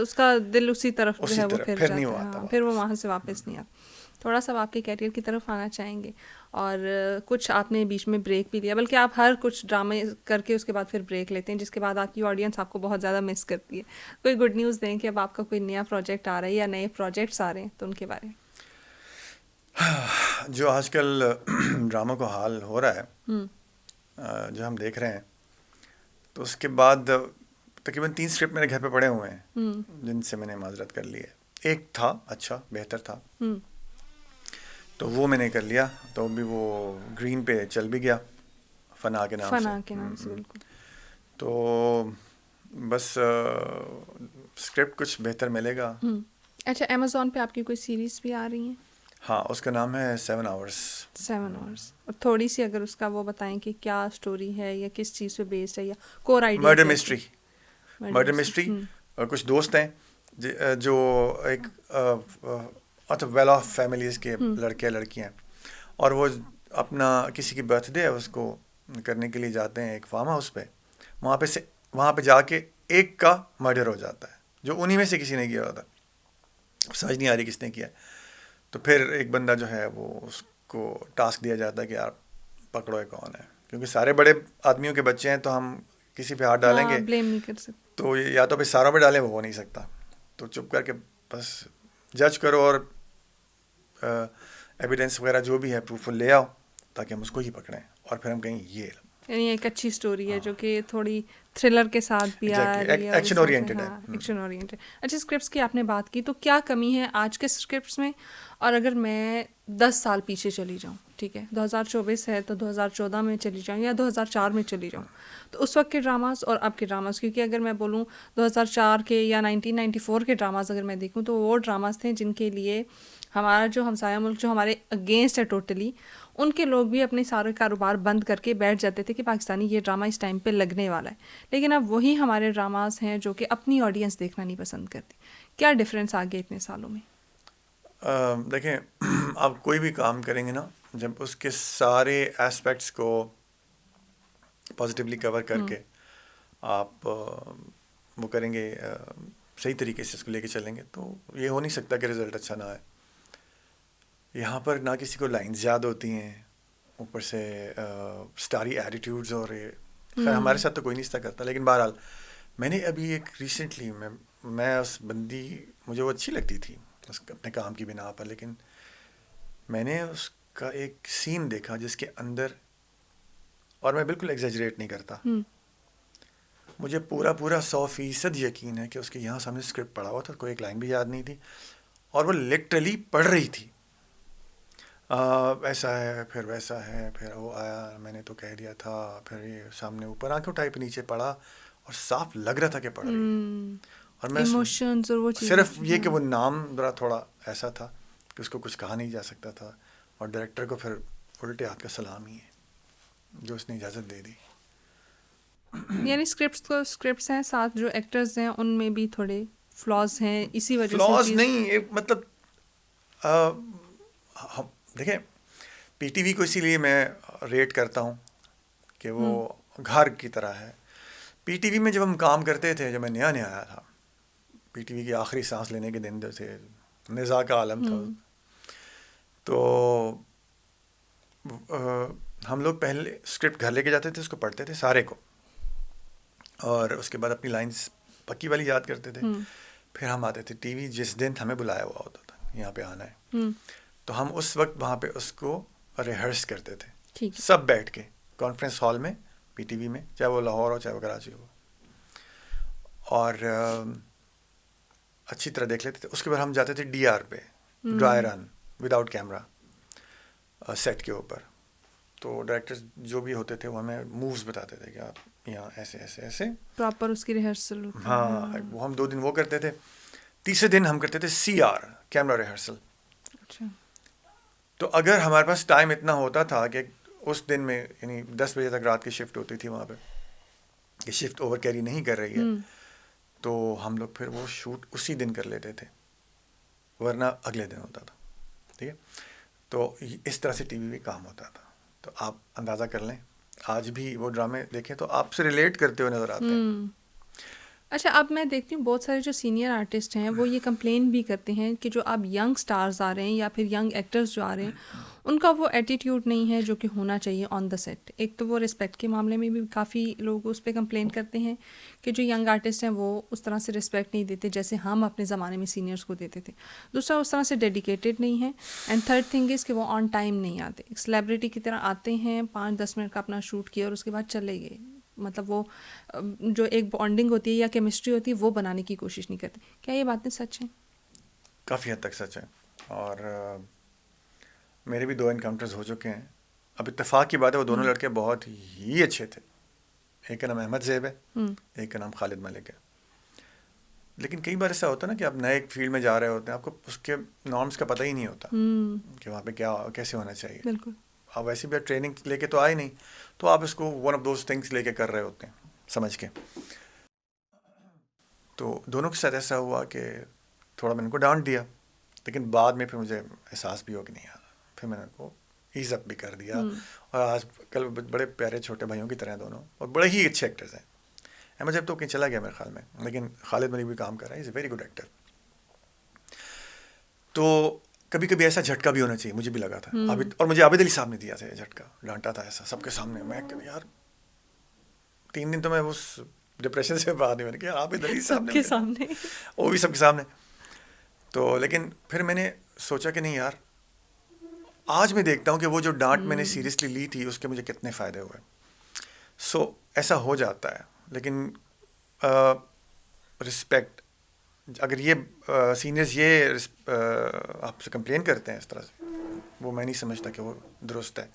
اس کا دل اسی طرف جو ہے وہ پھر جاتا ہے, پھر وہ وہاں سے واپس نہیں آتا. تھوڑا سا آپ کے کیریئر کی طرف آنا چاہیں گے, اور کچھ آپ نے بیچ میں بریک بھی لیا, بلکہ آپ ہر کچھ ڈرامے کر کے اس کے بعد پھر بریک لیتے ہیں, جس کے بعد آپ کی آڈینس آپ کو بہت زیادہ مس کرتی ہے. کوئی گڈ نیوز دیں کہ اب آپ کا کوئی نیا پروجیکٹ آ رہا ہے یا نئے پروجیکٹس آ رہے ہیں, تو ان کے بارے میں. جو آج کل ڈراموں کو حال ہو رہا ہے, جو ہم دیکھ رہے ہیں, تو اس کے بعد تقریباً 3 اسکرپٹ میرے گھر پہ پڑے ہوئے ہیں جن سے میں نے معذرت کر لی ہے. ایک تھا اچھا بہتر تھا, تو وہ میں نے کر لیا, تو بھی وہ گرین پہ چل بھی گیا, فنا کے نام سے. بالکل. تو بس اسکرپٹ کچھ بہتر ملے گا. اچھا, امیزون پہ آپ کی کوئی سیریز بھی آ رہی ہیں؟ ہاں, اس کا نام ہے 7 آورس. 7 آورس. اور تھوڑی سی اگر اس کا وہ بتائیں کہ کیا اسٹوری ہے یا کس چیز پہ بیسڈ ہے, یا کور آئیڈیا. مرڈر مسٹری, اور کچھ دوست ہیں جو ایک ویل آف فیملیز کے لڑکے لڑکیاں ہیں, اور وہ اپنا کسی کی برتھ ڈے ہے اس کو کرنے کے لیے جاتے ہیں ایک فارم ہاؤس پہ. وہاں پہ جا کے ایک کا مرڈر ہو جاتا ہے, جو انہی میں سے کسی نے کیا ہوتا. سمجھ نہیں آ رہی کس نے کیا. تو پھر ایک بندہ جو ہے وہ اس کو ٹاسک دیا جاتا ہے کہ آپ پکڑو یہ کون ہے, کیونکہ سارے بڑے آدمیوں کے بچے ہیں تو ہم کسی پہ ہاتھ ڈالیں گے, بلیم نہیں کر سکتے. تو یا تو پھر ساروں پہ ڈالیں, وہ ہو نہیں سکتا. تو چپ کر کے بس جج کرو اور ایویڈنس وغیرہ جو بھی ہے پروف لے آؤ, تاکہ ہم اس کو ہی پکڑیں, اور پھر ہم کہیں یہ یعنی ایک اچھی اسٹوری ہے جو کہ تھوڑی تھرلر کے ساتھ بھی آ رہی ہے, ایکشن اورینٹڈ ہے. Action oriented. اچھا, اسکرپٹس کی آپ نے بات کی, تو کیا کمی ہے آج کے اسکرپٹس میں؟ اور اگر میں 10 سال پیچھے چلی جاؤں, ٹھیک ہے 2024 ہے تو 2014 میں چلی جاؤں یا 2004 میں چلی جاؤں, تو اس وقت کے ڈراماز اور اب کے ڈراماز, کیونکہ اگر میں بولوں 2004 کے یا 1994 کے ڈراماز اگر میں دیکھوں تو وہ ڈراماز تھے جن کے لیے ہمارا جو ہمسایہ ملک جو ہمارے اگینسٹ ہے ٹوٹلی, ان کے لوگ بھی اپنے سارے کاروبار بند کر کے بیٹھ جاتے تھے کہ پاکستانی یہ ڈرامہ اس ٹائم پہ لگنے والا ہے. لیکن اب وہی ہمارے ڈراماز ہیں جو کہ اپنی آڈینس دیکھنا نہیں پسند کرتی. کیا ڈفرینس آ گیا اتنے سالوں میں؟ دیکھیں, آپ کوئی بھی کام کریں گے نا, جب اس کے سارے اسپیکٹس کو پازیٹیولی کور کر کے آپ وہ کریں گے صحیح طریقے سے اس کو لے کے چلیں گے تو یہ ہو نہیں سکتا کہ رزلٹ اچھا نہ آئے. یہاں پر نہ کسی کو لائنز یاد ہوتی ہیں, اوپر سے اسٹاری ایٹیٹیوڈز, اور خیر ہمارے ساتھ تو کوئی نہیں اس طرح کرتا. لیکن بہرحال میں نے ابھی ایک ریسنٹلی میں اس بندی, مجھے وہ اچھی لگتی تھی اس اپنے کام کی بنا پر, لیکن میں نے اس کا ایک سین دیکھا جس کے اندر, اور میں بالکل ایگزیجریٹ نہیں کرتا, مجھے پورا 100% یقین ہے کہ اس کے یہاں سامنے اسکرپٹ پڑھا ہوا تھا, کوئی ایک لائن بھی یاد نہیں تھی, اور وہ لٹرلی پڑھ رہی تھی, ایسا ہے پھر ویسا ہے, پھر وہ آیا میں نے تو کہہ دیا تھا, پھر یہ سامنے اوپر آنکھیں اٹھائی پہ نیچے پڑھا, اور صاف لگ رہا تھا کہ پڑھ رہی ہے. اور میں ایموشنز اور وہ صرف یہ کہ وہ نام ذرا تھوڑا ایسا تھا کہ اس کو کچھ کہا نہیں جا سکتا تھا, اور ڈائریکٹر کو پھر الٹے ہاتھ کا سلام ہی ہے جو اس نے اجازت دے دی. یعنی اسکرپٹس ہیں ساتھ, جو ایکٹرز ہیں ان میں بھی تھوڑے فلاز ہیں, اسی وجہ سے فلاز نہیں, مطلب دیکھیں پی ٹی وی کو اسی لیے میں ریٹ کرتا ہوں کہ وہ گھر کی طرح ہے. پی ٹی وی میں جب ہم کام کرتے تھے, جب میں نیا آیا تھا, پی ٹی وی کی آخری سانس لینے کے دن جو تھے, نزاع کا عالم تھا, تو ہم لوگ پہلے اسکرپٹ گھر لے کے جاتے تھے, اس کو پڑھتے تھے سارے کو, اور اس کے بعد اپنی لائنز پکی والی یاد کرتے تھے. پھر ہم آتے تھے ٹی وی, جس دن ہمیں بلایا ہوا ہوتا تھا یہاں پہ آنا ہے, تو ہم اس وقت وہاں پہ اس کو ریہرس کرتے تھے سب بیٹھ کے کانفرنس ہال میں پی ٹی وی میں, چاہے وہ لاہور ہو چاہے وہ کراچی ہو, اور اچھی طرح دیکھ لیتے تھے. اس کے بعد ہم جاتے تھے ڈی آر پہ, ڈرائی رن وداؤٹ کیمرہ سیٹ کے اوپر. تو ڈائریکٹرز جو بھی ہوتے تھے وہ ہمیں مووز بتاتے تھے کہ آپ یہاں ایسے ایسے ایسے پراپر اس کی ریہرسل. ہاں, وہ ہم 2 دن وہ کرتے تھے, تیسرے دن ہم کرتے تھے سی آر, کیمرہ ریہرسل. اچھا. تو اگر ہمارے پاس ٹائم اتنا ہوتا تھا کہ اس دن میں, یعنی 10 بجے تک رات کی شفٹ ہوتی تھی وہاں پہ, کہ شفٹ اوور کیری نہیں کر رہی ہے, تو ہم لوگ پھر وہ شوٹ اسی دن کر لیتے تھے, ورنہ اگلے دن ہوتا تھا. ٹھیک ہے, تو اس طرح سے ٹی وی میں کام ہوتا تھا. تو آپ اندازہ کر لیں, آج بھی وہ ڈرامے دیکھیں تو آپ سے ریلیٹ کرتے ہوئے نظر آتے ہیں. اچھا, اب میں دیکھتی ہوں بہت سارے جو سینئر آرٹسٹ ہیں وہ یہ کمپلین بھی کرتے ہیں کہ جو اب ینگ سٹارز آ رہے ہیں یا پھر ینگ ایکٹرز جو آ رہے ہیں, ان کا وہ ایٹیٹیوڈ نہیں ہے جو کہ ہونا چاہیے آن دا سیٹ. ایک تو وہ رسپیکٹ کے معاملے میں بھی کافی لوگ اس پہ کمپلین کرتے ہیں کہ جو ینگ آرٹسٹ ہیں وہ اس طرح سے رسپیکٹ نہیں دیتے جیسے ہم اپنے زمانے میں سینئرس کو دیتے تھے. دوسرا, اس طرح سے ڈیڈیکیٹڈ نہیں ہے. اینڈ تھرڈ تھنگ از کہ وہ آن ٹائم نہیں آتے, ایک سیلیبریٹی کی طرح آتے ہیں, 5-10 منٹ کا اپنا شوٹ کیا اور اس کے بعد چلے گئے. مطلب وہ جو ایک بانڈنگ ہوتی ہے یا کیمسٹری ہوتی ہے وہ بنانے کی کوشش نہیں کرتے. کیا یہ باتیں سچ ہیں؟ کافی حد تک سچ ہے, اور میرے بھی 2 انکاؤنٹرز ہو چکے ہیں. اب اتفاق کی بات ہے وہ دونوں لڑکے بہت ہی اچھے تھے. ایک کا نام احمد زیب ہے, ایک کا نام خالد ملک ہے. لیکن کئی بار ایسا ہوتا ہے نا کہ آپ نئے ایک فیلڈ میں جا رہے ہوتے ہیں, آپ کو اس کے نارمس کا پتہ ہی نہیں ہوتا کہ وہاں پہ کیا کیسے ہونا چاہیے. بالکل. آپ ویسے بھی ٹریننگ لے کے تو آئے نہیں, تو آپ اس کو ون آف دوز تھنگس لے کے کر رہے ہوتے ہیں سمجھ کے. تو دونوں کے ساتھ ایسا ہوا کہ تھوڑا میں نے ان کو ڈانٹ دیا, لیکن بعد میں پھر مجھے احساس بھی ہو کہ نہیں آ رہا, پھر میں نے ان کو ایز اپ بھی کر دیا. اور آج کل بڑے پیارے چھوٹے بھائیوں کی طرح دونوں, اور بڑے ہی اچھے ایکٹرز ہیں. احمد جب تو کہیں چلا گیا میرے خیال میں, لیکن خالد ملک بھی کام کر رہا ہے, از اے ویری گڈ ایکٹر. تو کبھی کبھی ایسا جھٹکا بھی ہونا چاہیے, مجھے بھی لگا تھا. اور مجھے عابد علی صاحب نے دیا تھا یہ جھٹکا, ڈانٹا تھا ایسا سب کے سامنے. میں یار 3 دن تو میں اس ڈپریشن سے بعد میں نے کہا عابد علی صاحب کے سامنے, وہ بھی سب کے سامنے. تو لیکن پھر میں نے سوچا کہ نہیں یار, آج میں دیکھتا ہوں کہ وہ جو ڈانٹ میں نے سیریسلی لی تھی اس کے مجھے کتنے فائدے ہوئے. سو ایسا ہو جاتا ہے. لیکن رسپیکٹ, اگر یہ سینئرز یہ آپ سے کمپلین کرتے ہیں اس طرح سے, وہ میں نہیں سمجھتا کہ وہ درست ہے.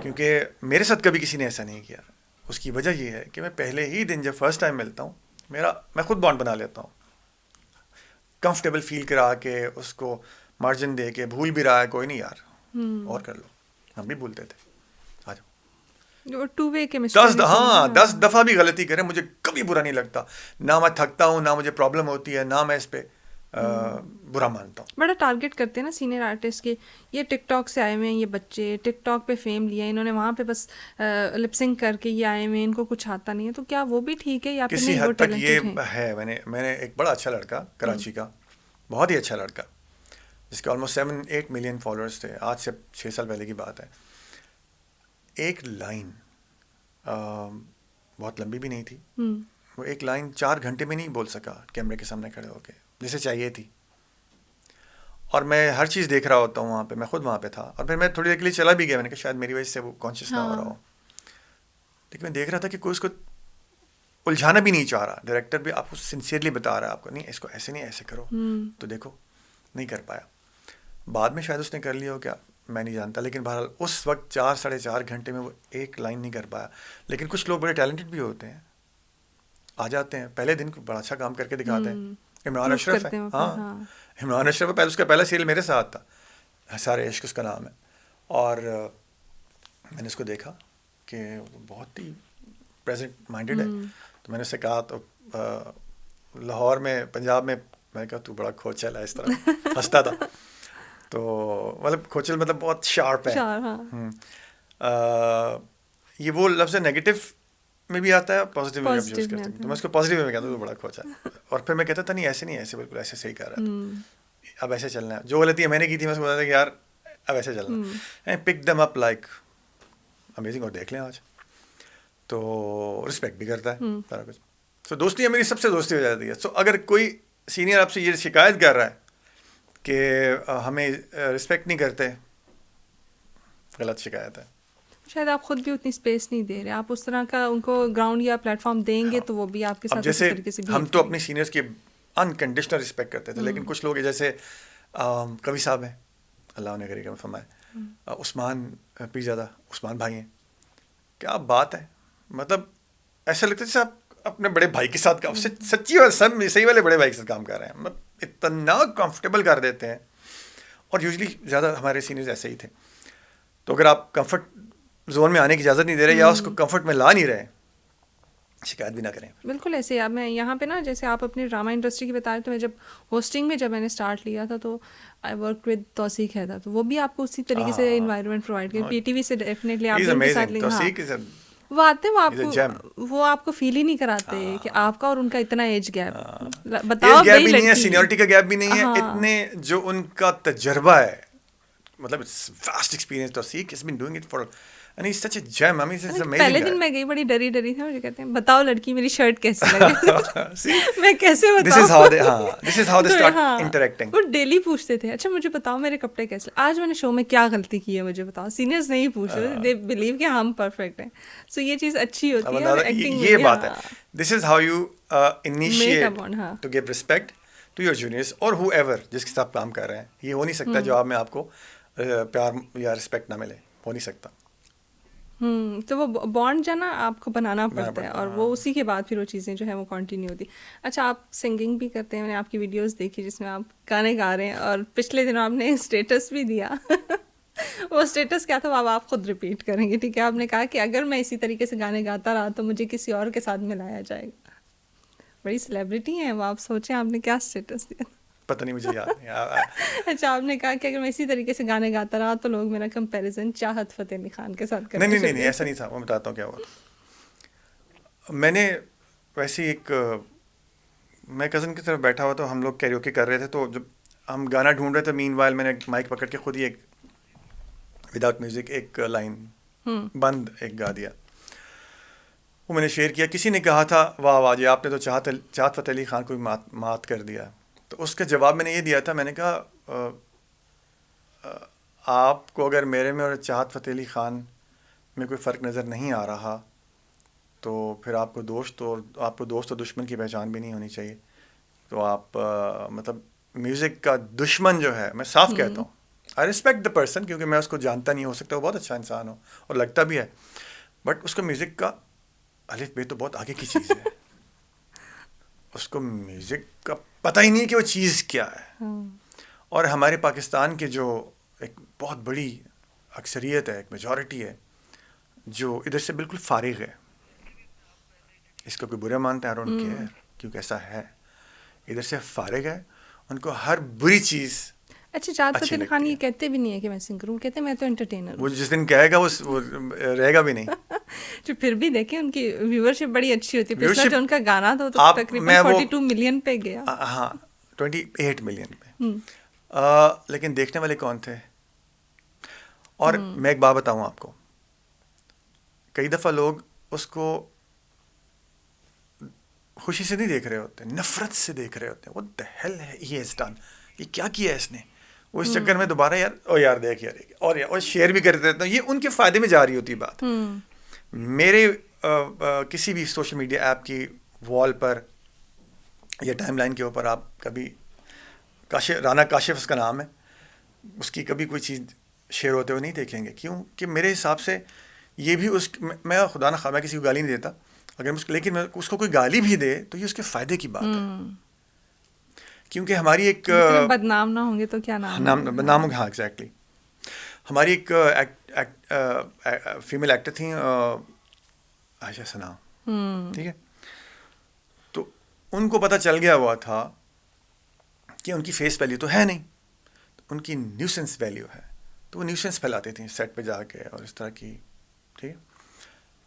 کیونکہ میرے ساتھ کبھی کسی نے ایسا نہیں کیا. اس کی وجہ یہ ہے کہ میں پہلے ہی دن جب فرسٹ ٹائم ملتا ہوں, میں خود بانڈ بنا لیتا ہوں, کمفرٹیبل فیل کرا کے, اس کو مارجن دے کے. بھول بھی رہا ہے کوئی نہیں یار, اور کر لو, ہم بھی بھولتے تھے. آ جاؤ, 2 وے کیمسٹری. 10 دفعہ بھی غلطی کریں مجھے کبھی برا نہیں لگتا. نہ میں تھکتا ہوں, نہ مجھے پرابلم ہوتی ہے, نہ میں اس پہ برا مانتا ہوں. بڑا ٹارگیٹ کرتے ہیں نا سینئر آرٹسٹ کے, یہ ٹک ٹاک سے آئے ہوئے ہیں, یہ بچے ٹک ٹاک پہ فیم لیا, انہوں نے وہاں پہ بس لپسنگ کر کے یہ آئے ہوئے ہیں, ان کو کچھ آتا نہیں ہے, تو کیا وہ بھی ٹھیک ہے یا پھر کسی نہیں وہ حد تک ٹیلنٹڈ ہیں؟ یہ ہے. میں نے ایک بڑا اچھا لڑکا کراچی کا, بہت ہی اچھا لڑکا, جس کے آلموسٹ 7-8 ملین فالوورس تھے, آج سے 6 سال پہلے کی بات ہے. ایک لائن بہت لمبی بھی نہیں تھی, وہ ایک لائن 4 گھنٹے میں نہیں بول سکا کیمرے کے سامنے کھڑے ہو کے جیسے چاہیے تھی. اور میں ہر چیز دیکھ رہا ہوتا ہوں وہاں پہ, میں خود وہاں پہ تھا, اور پھر میں تھوڑی دیر کے لیے چلا بھی گیا, میں نے کہا شاید میری وجہ سے وہ کانشیس نہ ہو رہا ہو. لیکن میں دیکھ رہا تھا کہ کوئی اس کو الجھانا بھی نہیں چاہ رہا. ڈائریکٹر بھی آپ کو سنسیئرلی بتا رہا ہے آپ کو, نہیں اس کو ایسے نہیں ایسے کرو, تو دیکھو نہیں کر پایا. بعد میں شاید اس نے کر لیا ہو, کیا میں نہیں جانتا, لیکن بہرحال اس وقت 4-4.5 گھنٹے میں وہ ایک لائن نہیں کر پایا. لیکن کچھ لوگ بڑے ٹیلنٹڈ بھی ہوتے ہیں, آ جاتے ہیں پہلے دن بڑا اچھا کام کر کے دکھاتے ہیں. عمران اشرف ہے, ہاں عمران اشرف پہلے, اس کا پہلا سیریل میرے ساتھ تھا, سارے عشق اس کا نام ہے. اور میں نے اس کو دیکھا کہ وہ بہت ہی پریزنٹ مائنڈیڈ ہے. تو میں نے اس سے کہا, تو لاہور میں پنجاب میں نے کہا تو بڑا کھوچل ہے, اس طرح ہنستا تھا. تو مطلب کھوچل مطلب بہت شارپ ہے. یہ وہ لفظ نیگیٹو میں بھی آتا ہے, پازیٹیو میں بھی یوز کرتے ہیں. تو میں اس کو پازیٹیو میں کہتا ہوں تو بڑا کھوچا ہے. اور پھر میں کہتا تھا نہیں ایسے نہیں, ایسے بالکل ایسے صحیح کر رہا تھا, اب ایسے چلنا ہے. جو غلطی میں نے کی تھی میں اس کو بتا تھا کہ یار اب ایسے چلنا, پک دم اپ لائک امیزنگ, اور دیکھ لیں آج. تو رسپیکٹ بھی کرتا ہے سارا کچھ. تو دوستی ہے میری, سب سے دوستی ہو جاتی ہے. سو اگر کوئی سینئر آپ سے یہ شکایت کر رہا ہے کہ ہمیں رسپیکٹ نہیں کرتے, غلط شکایت ہے. شاید آپ خود بھی اتنی اسپیس نہیں دے رہے, آپ اس طرح کا ان کو گراؤنڈ یا پلیٹ فارم دیں گے تو وہ بھی آپ کے ساتھ اسی طریقے سے ہم تو اپنی سینئرس کی انکنڈیشنل رسپیکٹ کرتے تھے, لیکن کچھ لوگ جیسے کبھی صاحب ہیں, اللہ انہیں کرے فرمائے, عثمان پیرزادہ, عثمان بھائی ہیں, کیا بات ہے, مطلب ایسا لگتا ہے جیسے آپ اپنے بڑے بھائی کے ساتھ سچی اور سب صحیح والے بڑے بھائی کے ساتھ کام کر رہے ہیں. مطلب اتنا کمفرٹیبل کر دیتے ہیں, اور یوزلی زیادہ ہمارے سینئرز ایسے ہی تھے. تو اگر آپ کمفرٹ زون میں آنے کی اجازت نہیں دے رہے یا اس کو کمفرٹ میں لا نہیں رہے, شکایت بھی نہ کریں. بالکل ایسے ہی. اب میں یہاں پہ نا, جیسے آپ اپنے ڈرامہ انڈسٹری کی بتا رہے, تو میں جب ہوسٹنگ میں جب میں نے اسٹارٹ لیا تھا تو آئی ورک ود توثیق حیدر, تو وہ بھی آپ کو اسی طریقے سے انوائرمنٹ پرووائڈ کیا. پی ٹی وی سے ڈیفینیٹلی آپ ان کے ساتھ لیں, وہ آتے ہیں, وہ آپ کو فیل ہی نہیں کراتے کہ آپ کا اور ان کا اتنا ایج گیپ, بتاؤ گیپ بھی نہیں ہے, سینیورٹی کا گیپ بھی نہیں ہے, اتنے جو ان کا تجربہ ہے, مطلب واسٹ ایکسپیرینس. توثیق has been doing it for and he's such a gem. I mean, he's amazing. پہلے دن میں گئی بڑی ڈری تھی, مجھے کہتے ہیں بتاؤ لڑکی میری شرٹ کیسی لگے, میں کیسے بتاؤں. This is how they start interacting. وہ ڈیلی پوچھتے تھے, اچھا مجھے بتاؤ میرے کپڑے کیسے, آج میں نے شو میں کیا غلطی کی ہے مجھے بتاؤ. سینئرز نہیں پوچھ رہے, دے بلیو کہ ہم پرفیکٹ ہیں. سو یہ چیز اچھی ہوتی ہے. یہ بات ہے, this is how you initiate to give respect to your juniors or whoever جس کے ساتھ کام کر رہے ہیں. یہ ہو نہیں سکتا جواب میں آپ کو پیار یا رسپیکٹ نہ ملے, ہو نہیں سکتا. تو وہ بانڈ جو ہے نا آپ کو بنانا پڑتا ہے, اور وہ اسی کے بعد پھر وہ چیزیں جو ہے وہ کنٹینیو ہوتی. اچھا آپ سنگنگ بھی کرتے ہیں, میں نے آپ کی ویڈیوز دیکھی جس میں آپ گانے گا رہے ہیں, اور پچھلے دنوں آپ نے اسٹیٹس بھی دیا. وہ اسٹیٹس کیا تھا وہ آپ خود ریپیٹ کریں گے, ٹھیک ہے. آپ نے کہا کہ اگر میں اسی طریقے سے گانے گاتا رہا تو مجھے کسی اور کے ساتھ ملایا جائے گا. بڑی سیلیبریٹی ہیں وہ, آپ سوچیں آپ نے کیا اسٹیٹس دیا. پتہ نہیں مجھے یاد نہیں. اچھا آپ نے کہا کہ اگر میں اسی طریقے سے گانے گاتا رہا تو لوگ میرا کمپیریزن چاہت فتح علی خان کے ساتھ کرتے. نہیں ایسا نہیں تھا, میں بتاتا ہوں کیا ہوا. میں نے ویسے ایک, میں کزن کی طرف بیٹھا ہوا تو ہم لوگ کیریوکے کر رہے تھے, تو جب ہم گانا ڈھونڈ رہے تھے مین وائل میں نے مائک پکڑ کے خود ہی ایک وداؤٹ میوزک ایک لائن بند ایک گا دیا. وہ میں نے شیئر کیا. کسی نے کہا تھا واہ واہ جی آپ نے تو چاہت فتح علی خان کو بھی مات کر دیا. تو اس کا جواب میں نے یہ دیا تھا, میں نے کہا آپ کو اگر میرے میں اور چاہت فتح علی خان میں کوئی فرق نظر نہیں آ رہا تو پھر آپ کو دوست اور دشمن کی پہچان بھی نہیں ہونی چاہیے. تو آپ مطلب میوزک کا دشمن جو ہے, میں صاف کہتا ہوں, آئی رسپیکٹ دا پرسن, کیونکہ میں اس کو جانتا نہیں, ہو سکتا وہ بہت اچھا انسان ہو اور لگتا بھی ہے, بٹ اس کو میوزک کا الف بے تو بہت آگے کی چیز ہے. اس کو میوزک کا پتہ ہی نہیں کہ وہ چیز کیا ہے. اور ہمارے پاکستان کے جو ایک بہت بڑی اکثریت ہے, ایک میجورٹی ہے جو ادھر سے بالکل فارغ ہے. اس کو کوئی برا مانتا ہے, آئی ڈونٹ کیئر, کیونکہ ایسا ہے, ادھر سے فارغ ہے ان کو ہر بری چیز اچھا، زیادہ تر خان یہ کہتے بھی نہیں ہے کہ میں سنگر ہوں، کہتے ہیں میں تو انٹرٹینر ہوں. وہ جس دن کہے گا وہ رہے گا بھی نہیں. جو پھر بھی دیکھیں ان کی ویورشپ بڑی اچھی ہوتی ہے. پچھلا جو ان کا گانا تھا تو تقریباً 42 ملین پہ گیا. ہاں 28 ملین پہ. لیکن دیکھنے والے کون تھے؟ اور میں ایک بات بتاؤں آپ کو، کئی دفعہ لوگ اس کو خوشی سے نہیں دیکھ رہے ہوتے، نفرت سے دیکھ رہے ہوتے ہیں. what the hell he has done، یہ کیا کیا ہے اس نے. وہ اس چکر میں دوبارہ یار دیکھ یار اور شیئر بھی کرتے رہتے ہیں. یہ ان کے فائدے میں جا رہی ہوتی بات. میرے کسی بھی سوشل میڈیا ایپ کی وال پر یا ٹائم لائن کے اوپر آپ کبھی رانا کاشف اس کا نام ہے، اس کی کبھی کوئی چیز شیئر ہوتے ہوئے نہیں دیکھیں گے. کیوں کہ میرے حساب سے یہ بھی میں خدا نہ خواہ کسی کو گالی نہیں دیتا، اگر لیکن اس کو کوئی گالی بھی دے تو یہ اس کے فائدے کی بات ہے. کیونکہ ہماری ایک بدنام نہ ہوں گے تو کیا نام ہوگا. ہاں ایگزیکٹلی. ہماری ایک فیمیل ایکٹر تھیں عائشہ ثنا، ٹھیک ہے، تو ان کو پتہ چل گیا ہوا تھا کہ ان کی فیس ویلیو تو ہے نہیں، ان کی نیوسنس ویلیو ہے. تو وہ نیوسنس پھیلاتی تھیں سیٹ پہ جا کے اور اس طرح کی. ٹھیک ہے،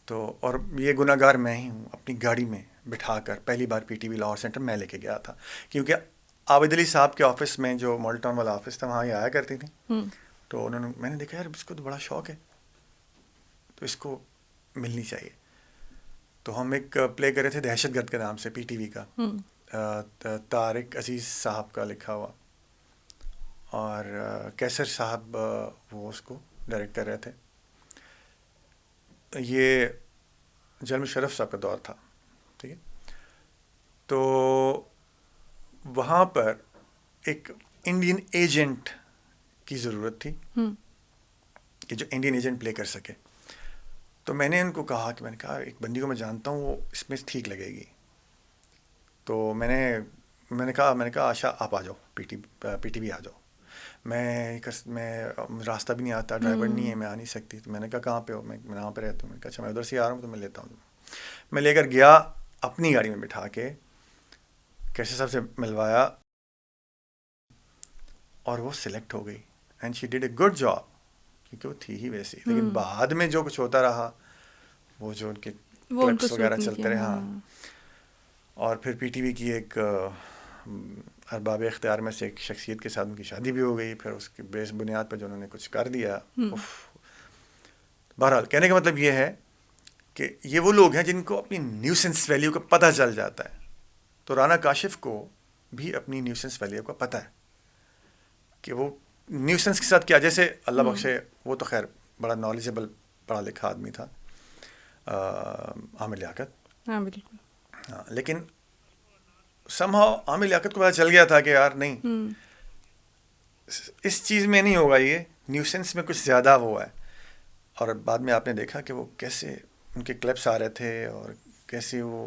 تو اور یہ گناہ گار میں ہی ہوں. اپنی گاڑی میں بٹھا کر پہلی بار P T V Lahore centre میں لے کے گیا تھا، کیونکہ عابد علی صاحب کے آفس میں جو ماڈل ٹاؤن والا آفس تھا وہاں یہ آیا کرتی تھیں. تو میں نے دیکھا یار اس کو تو بڑا شوق ہے، تو اس کو ملنی چاہیے. تو ہم ایک پلے کر رہے تھے دہشت گرد کے نام سے پی ٹی وی کا، طارق عزیز صاحب کا لکھا ہوا، اور کیسر صاحب وہ اس کو ڈائریکٹ کر رہے تھے. یہ جنرل مشرف صاحب کا دور تھا. ٹھیک ہے، تو وہاں پر ایک انڈین ایجنٹ کی ضرورت تھی کہ جو انڈین ایجنٹ پلے کر سکے. تو میں نے ان کو کہا ایک بندی کو میں جانتا ہوں وہ اس میں ٹھیک لگے گی. تو میں نے کہا آشا آپ آ جاؤ پی ٹی وی آ جاؤ. میں راستہ بھی نہیں آتا، ڈرائیور نہیں ہے، میں آ نہیں سکتی. تو میں نے کہا کہاں پہ ہو؟ میں وہاں پہ رہتا ہوں. میں نے کہا اچھا میں ادھر سے آ رہا ہوں تو میں لیتا ہوں. میں لے کر گیا اپنی گاڑی میں بٹھا کے، کیسے صاحب سے ملوایا اور وہ سلیکٹ ہو گئی. And she did a good job, کیونکہ وہ تھی ہی ویسی. لیکن بعد میں جو کچھ ہوتا رہا، وہ جو ان کے کلپس وغیرہ چلتے رہے. ہاں، اور پھر پی ٹی وی کی ایک ارباب اختیار میں سے ایک شخصیت کے ساتھ ان کی شادی بھی ہو گئی. پھر اس کی بیس بنیاد پر جو انہوں نے کچھ کر دیا. بہرحال کہنے کا مطلب یہ ہے کہ یہ وہ لوگ ہیں جن کو اپنی نیوسنس ویلیو کا پتہ چل جاتا ہے. تو رانا کاشف کو بھی اپنی نیوسنس ویلیو کا پتہ ہے کہ وہ نیوسنس کے ساتھ کیا. جیسے اللہ بخشے، وہ تو خیر بڑا نالجبل پڑھا لکھا آدمی تھا، عامر لیاقت. ہاں بالکل. ہاں، لیکن somehow عامر لیاقت کو پتہ چل گیا تھا کہ یار نہیں، اس چیز میں نہیں ہوگا، یہ نیوسنس میں کچھ زیادہ ہوا ہے. اور بعد میں آپ نے دیکھا کہ وہ کیسے ان کے کلپس آ رہے تھے اور کیسے وہ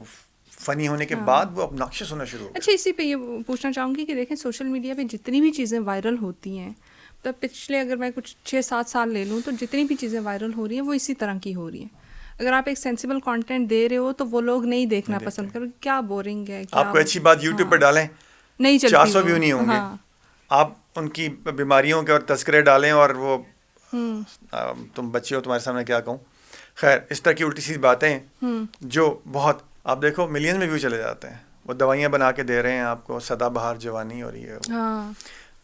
فنی ہونے کے بعد وہ obnoxious ہونا شروع ہو گیا. اچھا، اسی پہ یہ پوچھنا چاہوں گی کہ دیکھیں سوشل میڈیا پہ جتنی بھی چیزیں وائرل ہوتی ہیں، تو پچھلے اگر میں کچھ 6-7 سال لے لوں تو جتنی بھی چیزیں وائرل ہو رہی ہیں وہ اسی طرح کی ہو رہی ہیں. اگر آپ ایک سینسیبل کانٹینٹ دے رہے ہو تو وہ لوگ نہیں دیکھنا پسند کرو، کیا بورنگ ہے. آپ کو اچھی بات یوٹیوب پہ ڈالیں، نہیں چلتی، 400 ویو نہیں ہوں گے. آپ ان کی بیماریوں کے اور تذکرے ڈالیں اور وہ تم بچے ہو، تمہارے سامنے کیا کہوں. خیر، اس طرح کی الٹی سیدھی باتیں جو بہت آپ دیکھو ملین میں ویو چلے جاتے ہیں. وہ دوائیاں بنا کے دے رہے ہیں آپ کو، سدا بہار جوانی اور یہ.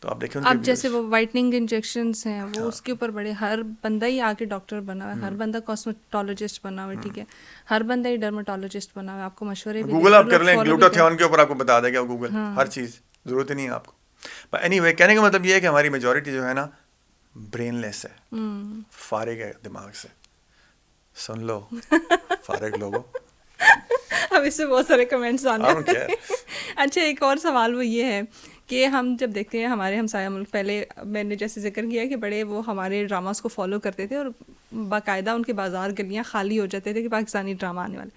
تو آپ دیکھیں اب جیسے وہ وائٹننگ انجیکشنز ہیں، وہ اس کے اوپر بڑے، ہر بندہ ہی آ کے ڈاکٹر بنا ہوا ہے، ہر بندہ کاسمیٹولوجسٹ بنا ہوا ہے. ٹھیک ہے، ہر بندہ ہی ڈرماٹولوجسٹ بنا ہوا ہے. آپ کو مشورے بھی گوگل آپ کر لیں، گلوٹاتھیون کے اوپر آپ کو بتا دے گا گوگل ہر چیز، ضرورت ہی نہیں ہے آپ کو. اینی وے، کہنے کا مطلب یہ ہے کہ ہماری میجورٹی جو ہے نا برین لیس ہے، فارغ ہے دماغ سے. سن لو فارغ لوگوں. اب اس سے بہت سارے کمنٹس آنے. اچھا، ایک اور سوال وہ یہ ہے کہ ہم جب دیکھتے ہیں ہمارے ہمسایہ ملک، پہلے میں نے جیسے ذکر کیا کہ بڑے وہ ہمارے ڈراماز کو فالو کرتے تھے اور باقاعدہ ان کے بازار گلیاں خالی ہو جاتے تھے کہ پاکستانی ڈرامہ آنے والے.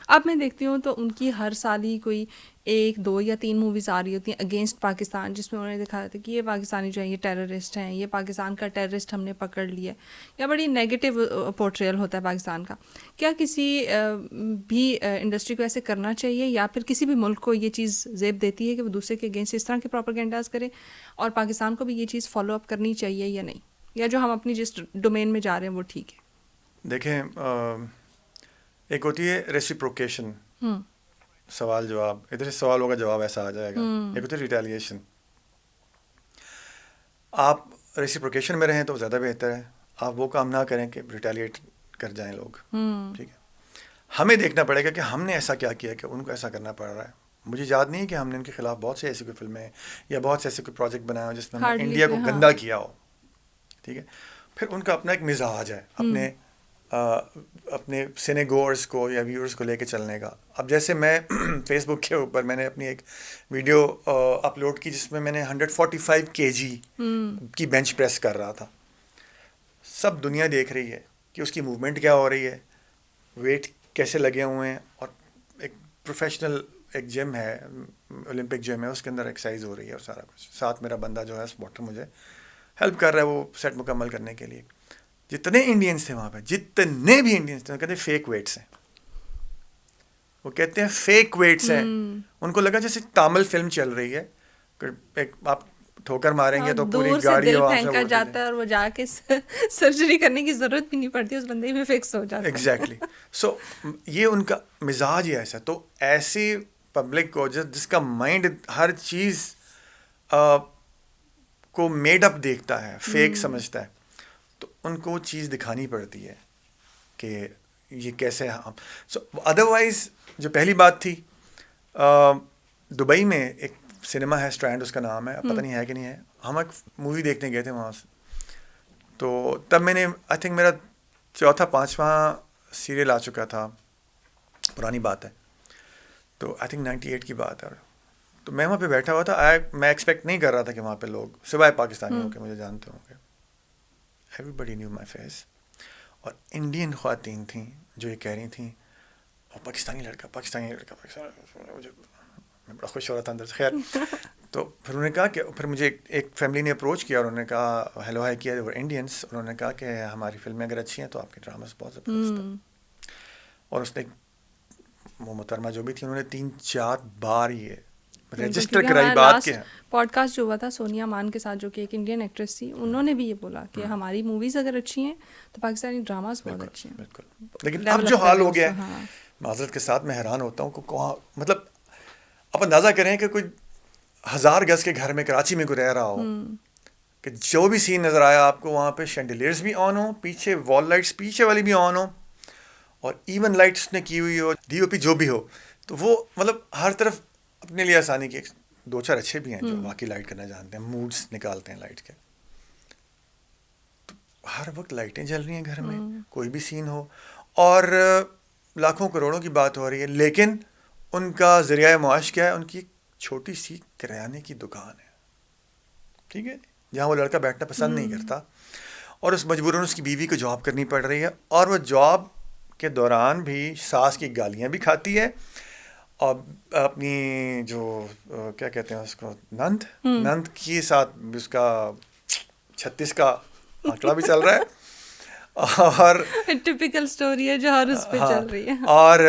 اب میں دیکھتی ہوں تو ان کی ہر سال ہی کوئی 1 2 یا 3 موویز آ رہی ہوتی ہیں اگینسٹ پاکستان، جس میں انہوں نے دکھایا تھا کہ یہ پاکستانی جو ہیں یہ ٹیررسٹ ہیں، یہ پاکستان کا ٹیررسٹ ہم نے پکڑ لیا، یا بڑی نیگیٹو پورٹریل ہوتا ہے پاکستان کا. کیا کسی بھی انڈسٹری کو ایسے کرنا چاہیے، یا پھر کسی بھی ملک کو یہ چیز زیب دیتی ہے کہ وہ دوسرے کے اگینسٹ اس طرح کے پروپیگنڈاز کرے، اور پاکستان کو بھی یہ چیز فالو اپ کرنی چاہیے یا نہیں، یا جو ہم اپنی جس ڈومین میں جا رہے ہیں وہ ٹھیک ہے؟ دیکھیں، ایک ہوتی ہے ریسیپروکیشن، سوال جواب، ادھر سے سوال ہوگا جواب ایسا آ جائے گا. ایک ہوتی ہے ریٹیلیشن. آپ ریسیپروکیشن میں رہیں تو زیادہ بہتر ہے. آپ وہ کام نہ کریں کہ ریٹیلیٹ کر جائیں لوگ. ٹھیک ہے، ہمیں دیکھنا پڑے گا کہ ہم نے ایسا کیا کیا کہ ان کو ایسا کرنا پڑ رہا ہے. مجھے یاد نہیں ہے کہ ہم نے ان کے خلاف بہت سے ایسی کوئی فلمیں یا بہت سے ایسے کوئی پروجیکٹ بنایا ہو جس میں ہم نے انڈیا کو گندا کیا ہو. ٹھیک ہے، پھر ان کا اپنا ایک مزاج ہے اپنے سینے گورز کو یا ویورز کو لے کے چلنے کا. اب جیسے میں فیس بک کے اوپر میں نے اپنی ایک ویڈیو اپلوڈ کی جس میں میں نے 145 kg کی بینچ پریس کر رہا تھا. سب دنیا دیکھ رہی ہے کہ اس کی موومنٹ کیا ہو رہی ہے، ویٹ کیسے لگے ہوئے ہیں، اور ایک پروفیشنل ایک جم ہے، اولمپک جم ہے، اس کے اندر ایکسرسائز ہو رہی ہے اور سارا کچھ. ساتھ میرا بندہ جو ہے اسپاٹر مجھے ہیلپ کر رہا ہے وہ سیٹ مکمل کرنے کے لیے. جتنے انڈینس تھے وہاں پہ، جتنے بھی انڈینس تھے، کہتے ہیں فیک ویٹس ہیں. وہ کہتے ہیں فیک ویٹس ہیں. ان کو لگا جیسے تامل فلم چل رہی ہے، ایک آپ ٹھوکر ماریں گے تو پوری گاڑی دل پھینکا جاتا ہے اور وہ جا کے سرجری کرنے کی ضرورت بھی نہیں پڑتی، اس بندے میں فکس ہو جاتا ہے. ایگزیکٹلی. سو یہ ان کا مزاج ہی ایسا. تو ایسی پبلک کو جس کا مائنڈ ہر چیز کو میڈ اپ دیکھتا ہے، فیک سمجھتا ہے، تو ان کو وہ چیز دکھانی پڑتی ہے کہ یہ کیسے ہم. سو ادروائز جو پہلی بات تھی، دبئی میں ایک سنیما ہے اسٹرینڈ، اس کا نام ہے، اب پتہ نہیں ہے کہ نہیں ہے. ہم ایک مووی دیکھنے گئے تھے وہاں سے. تو تب میں نے آئی تھنک میرا 4واں سیریل آ چکا تھا، پرانی بات ہے، تو آئی تھنک 98 کی بات ہے. تو میں وہاں پہ بیٹھا ہوا تھا. میں ایکسپیکٹ نہیں کر رہا تھا کہ وہاں پہ لوگ سوائے پاکستانیوں کے مجھے جانتے ہوں گے. Everybody knew my face. اور انڈین خواتین تھیں جو یہ کہہ رہی تھیں پاکستانی لڑکا پاکستانی لڑکا پاکستانی. مجھے میں بڑا خوش ہو رہا تھا اندر سے. خیر، تو پھر انہوں نے کہا کہ پھر مجھے ایک فیملی نے اپروچ کیا اور انہوں نے کہا ہیلو ہائی کیا، وہ انڈینس. انہوں نے کہا کہ ہماری فلمیں اگر اچھی ہیں تو آپ کے ڈراماز بہت زبردست ہیں. اور اس نے وہ محترمہ جو بھی تھی، انہوں نے 3-4 بار یہ رجسٹر کرائی بات کے. پوڈ کاسٹ جو ہوا تھا سونیا مان کے ساتھ، جو کہ ایک انڈین ایکٹریس تھی، انہوں نے بھی یہ بولا کہ ہماری موویز اگر اچھی ہیں تو پاکستانی ڈراماز بہت اچھے ہیں. بالکل. لیکن اب جو حال ہو گیا ہے، معذرت کے ساتھ میں حیران ہوتا ہوں کہ مطلب آپ اندازہ کریں کہ کوئی 1000 گز کے گھر میں کراچی میں کوئی رہ رہا ہو، کہ جو بھی سین نظر آیا آپ کو وہاں پہ شینڈیلیئرز بھی آن ہو، پیچھے وال لائٹس پیچھے والی بھی آن ہو، اور ایون لائٹس نے کی ہوئی ہو، ڈی او پی جو بھی ہو. تو وہ مطلب ہر طرف اپنے لیے آسانی کی. 2-4 اچھے بھی ہیں جو واقعی لائٹ کرنا جانتے ہیں، موڈز نکالتے ہیں لائٹ کے. تو ہر وقت لائٹیں جل رہی ہیں گھر میں، کوئی بھی سین ہو، اور لاکھوں کروڑوں کی بات ہو رہی ہے. لیکن ان کا ذریعہ معاش کیا ہے؟ ان کی ایک چھوٹی سی کریانے کی دکان ہے، ٹھیک ہے، جہاں وہ لڑکا بیٹھنا پسند نہیں کرتا، اور اس مجبوراً اس کی بیوی کو جاب کرنی پڑ رہی ہے. اور وہ جاب کے دوران بھی ساس کی گالیاں بھی کھاتی ہے، اور اپنی جو کیا کہتے ہیں اس کو، نند کے ساتھ اس کا 36 کا آنکڑا بھی چل رہا ہے. اور ٹپیکل سٹوری ہے جو ہر اس پہ چل رہی ہے. اور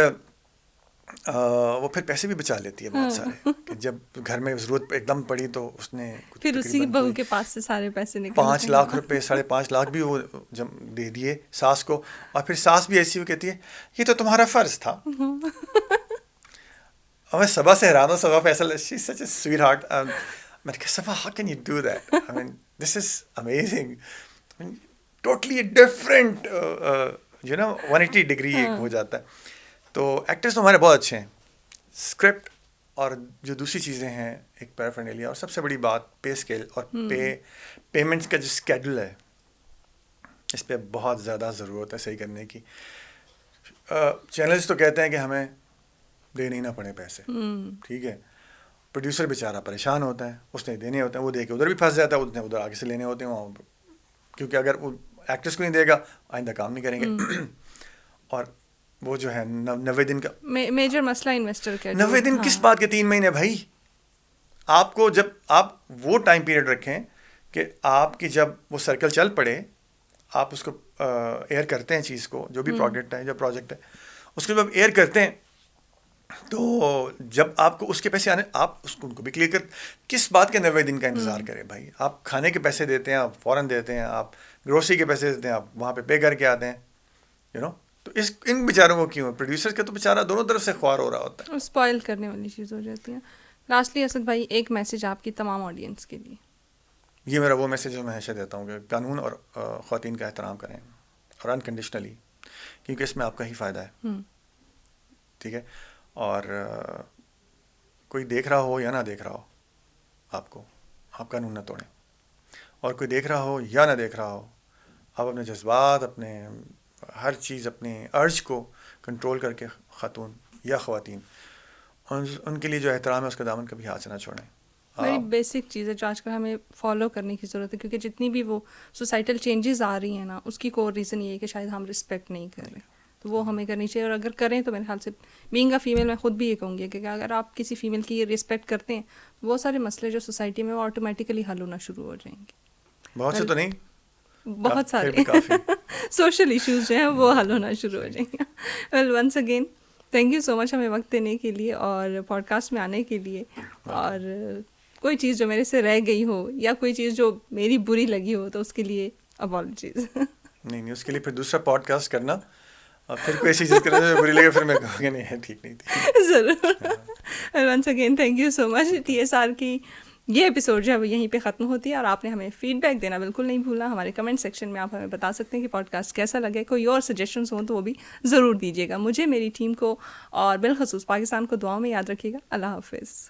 وہ پھر پیسے بھی بچا لیتی ہے بہت سارے، کہ جب گھر میں ضرورت ایک دم پڑی تو اس نے پھر اسی بہو کے پاس سے سارے پیسے نکلے، 5 لاکھ روپے 5.5 لاکھ بھی وہ دے دیے ساس کو. اور پھر ساس بھی ایسی وہ کہتی ہے یہ تو تمہارا فرض تھا. اور میں صبا سے حیران ہوں. Saba Faisal she is such a sweet heart. میں نے کہا Saba how can you do that? I mean this is amazing. Totally different you know 180 degree ہو جاتا ہے. تو ایکٹرس تو ہمارے بہت اچھے ہیں. اسکرپٹ اور جو دوسری چیزیں ہیں، ایک پیرافرنیلیا، اور سب سے بڑی بات پے اسکیل اور پیمنٹس کا جو اسکیڈول ہے، اس پہ بہت زیادہ ضرورت ہے صحیح کرنے کی. چینلز تو کہتے ہیں کہ ہمیں دینے نہ پڑے پیسے، ٹھیک ہے. پروڈیوسر بیچارہ پریشان ہوتا ہے، اس نے دینے ہوتے ہیں، وہ دے کے ادھر بھی پھنس جاتا ہے، اس نے ادھر آگے سے لینے ہوتے ہیں وہاں، کیونکہ اگر وہ ایکٹرس کو نہیں دے گا آئندہ کام نہیں کریں گے. اور وہ جو ہے 90 دن کا میجر مسئلہ انویسٹر کا 90 دن کس بات کے 3 مہینے بھائی. آپ کو جب آپ وہ ٹائم پیریڈ رکھیں کہ آپ کی جب وہ سرکل چل پڑے, آپ اس کو ایئر کرتے ہیں چیز کو, جو بھی پروڈکٹ ہے, جو پروجیکٹ ہے, اس کو جب ایئر کرتے ہیں تو جب آپ کو اس کے پیسے آنے, آپ اس کو ان کو بھی کلیئر کر, کس بات کے 90 دن کا انتظار کریں بھائی. آپ کھانے کے پیسے دیتے ہیں, آپ فوراً دیتے ہیں, آپ گروسری کے پیسے دیتے ہیں, آپ وہاں پہ پے کر کے آتے ہیں, تو ان بیچاروں کو کیوں, پروڈیوسر کا تو بیچارہ دونوں طرف سے خوار ہو رہا ہوتا ہے, اسپائل کرنے والی چیز ہو جاتی ہے. لاسٹلی اسد بھائی ایک میسج آپ کی تمام آڈینس کے لیے. یہ میرا وہ میسج جو میں ہمیشہ دیتا ہوں کہ قانون اور خواتین کا احترام کریں, اور انکنڈیشنلی, کیونکہ اس میں آپ کا ہی فائدہ ہے. ٹھیک ہے, اور کوئی دیکھ رہا ہو یا نہ دیکھ رہا ہو آپ کو, آپ قانون نہ توڑیں. اور کوئی دیکھ رہا ہو یا نہ دیکھ رہا ہو, آپ اپنے جذبات, اپنے ہر چیز, اپنے ارج کو کنٹرول کر کے خاتون یا خواتین, ان کے لیے جو احترام ہے اس کا دامن کبھی ہاتھ سے نہ چھوڑیں. بڑی بیسک چیز ہے جو آج کل ہمیں فالو کرنے کی ضرورت ہے, کیونکہ جتنی بھی وہ سوسائٹل چینجز آ رہی ہیں نا, اس کی کور ریزن یہ ہے کہ شاید ہم رسپیکٹ نہیں کر رہے, تو وہ ہمیں کرنی چاہیے. اور اگر کریں تو میرے خیال سے بینگ اے فیمیل, میں خود بھی یہ کہوں گی کہ اگر آپ کسی فیمیل کی رسپیکٹ کرتے ہیں, بہت سارے مسئلے جو سوسائٹی میں وہ آٹومیٹیکلی حل ہونا شروع ہو جائیں گے. بہت سے تو نہیں, بہت سارے سوشل ایشوز جو ہیں وہ حل ہونا شروع ہو جائیں گے. Well once again thank you so much ہمیں وقت دینے کے لیے اور پوڈ کاسٹ میں آنے کے لیے. اور کوئی چیز جو میرے سے رہ گئی ہو یا کوئی چیز جو میری بری لگی ہو تو اس کے لیے اپالوجیز. نہیں, اس کے لیے پھر دوسرا پوڈ کاسٹ کرنا, اور پھر کوئی ایسی چیز کرنا جو بری لگے پھر میں کہوں گا نہیں ٹھیک نہیں تھی. ضرور. Once again thank you so much. TSR کی یہ ایپیسوڈ جو ہے وہ یہیں پہ ختم ہوتی ہے, اور آپ نے ہمیں فیڈ بیک دینا بالکل نہیں بھولنا. ہمارے کمنٹ سیکشن میں آپ ہمیں بتا سکتے ہیں کہ پوڈ کاسٹ کیسا لگے. کوئی اور سجیشنس ہوں تو وہ بھی ضرور دیجیے گا. مجھے, میری ٹیم کو اور بالخصوص پاکستان کو دعاؤں میں یاد رکھیے گا. اللہ حافظ.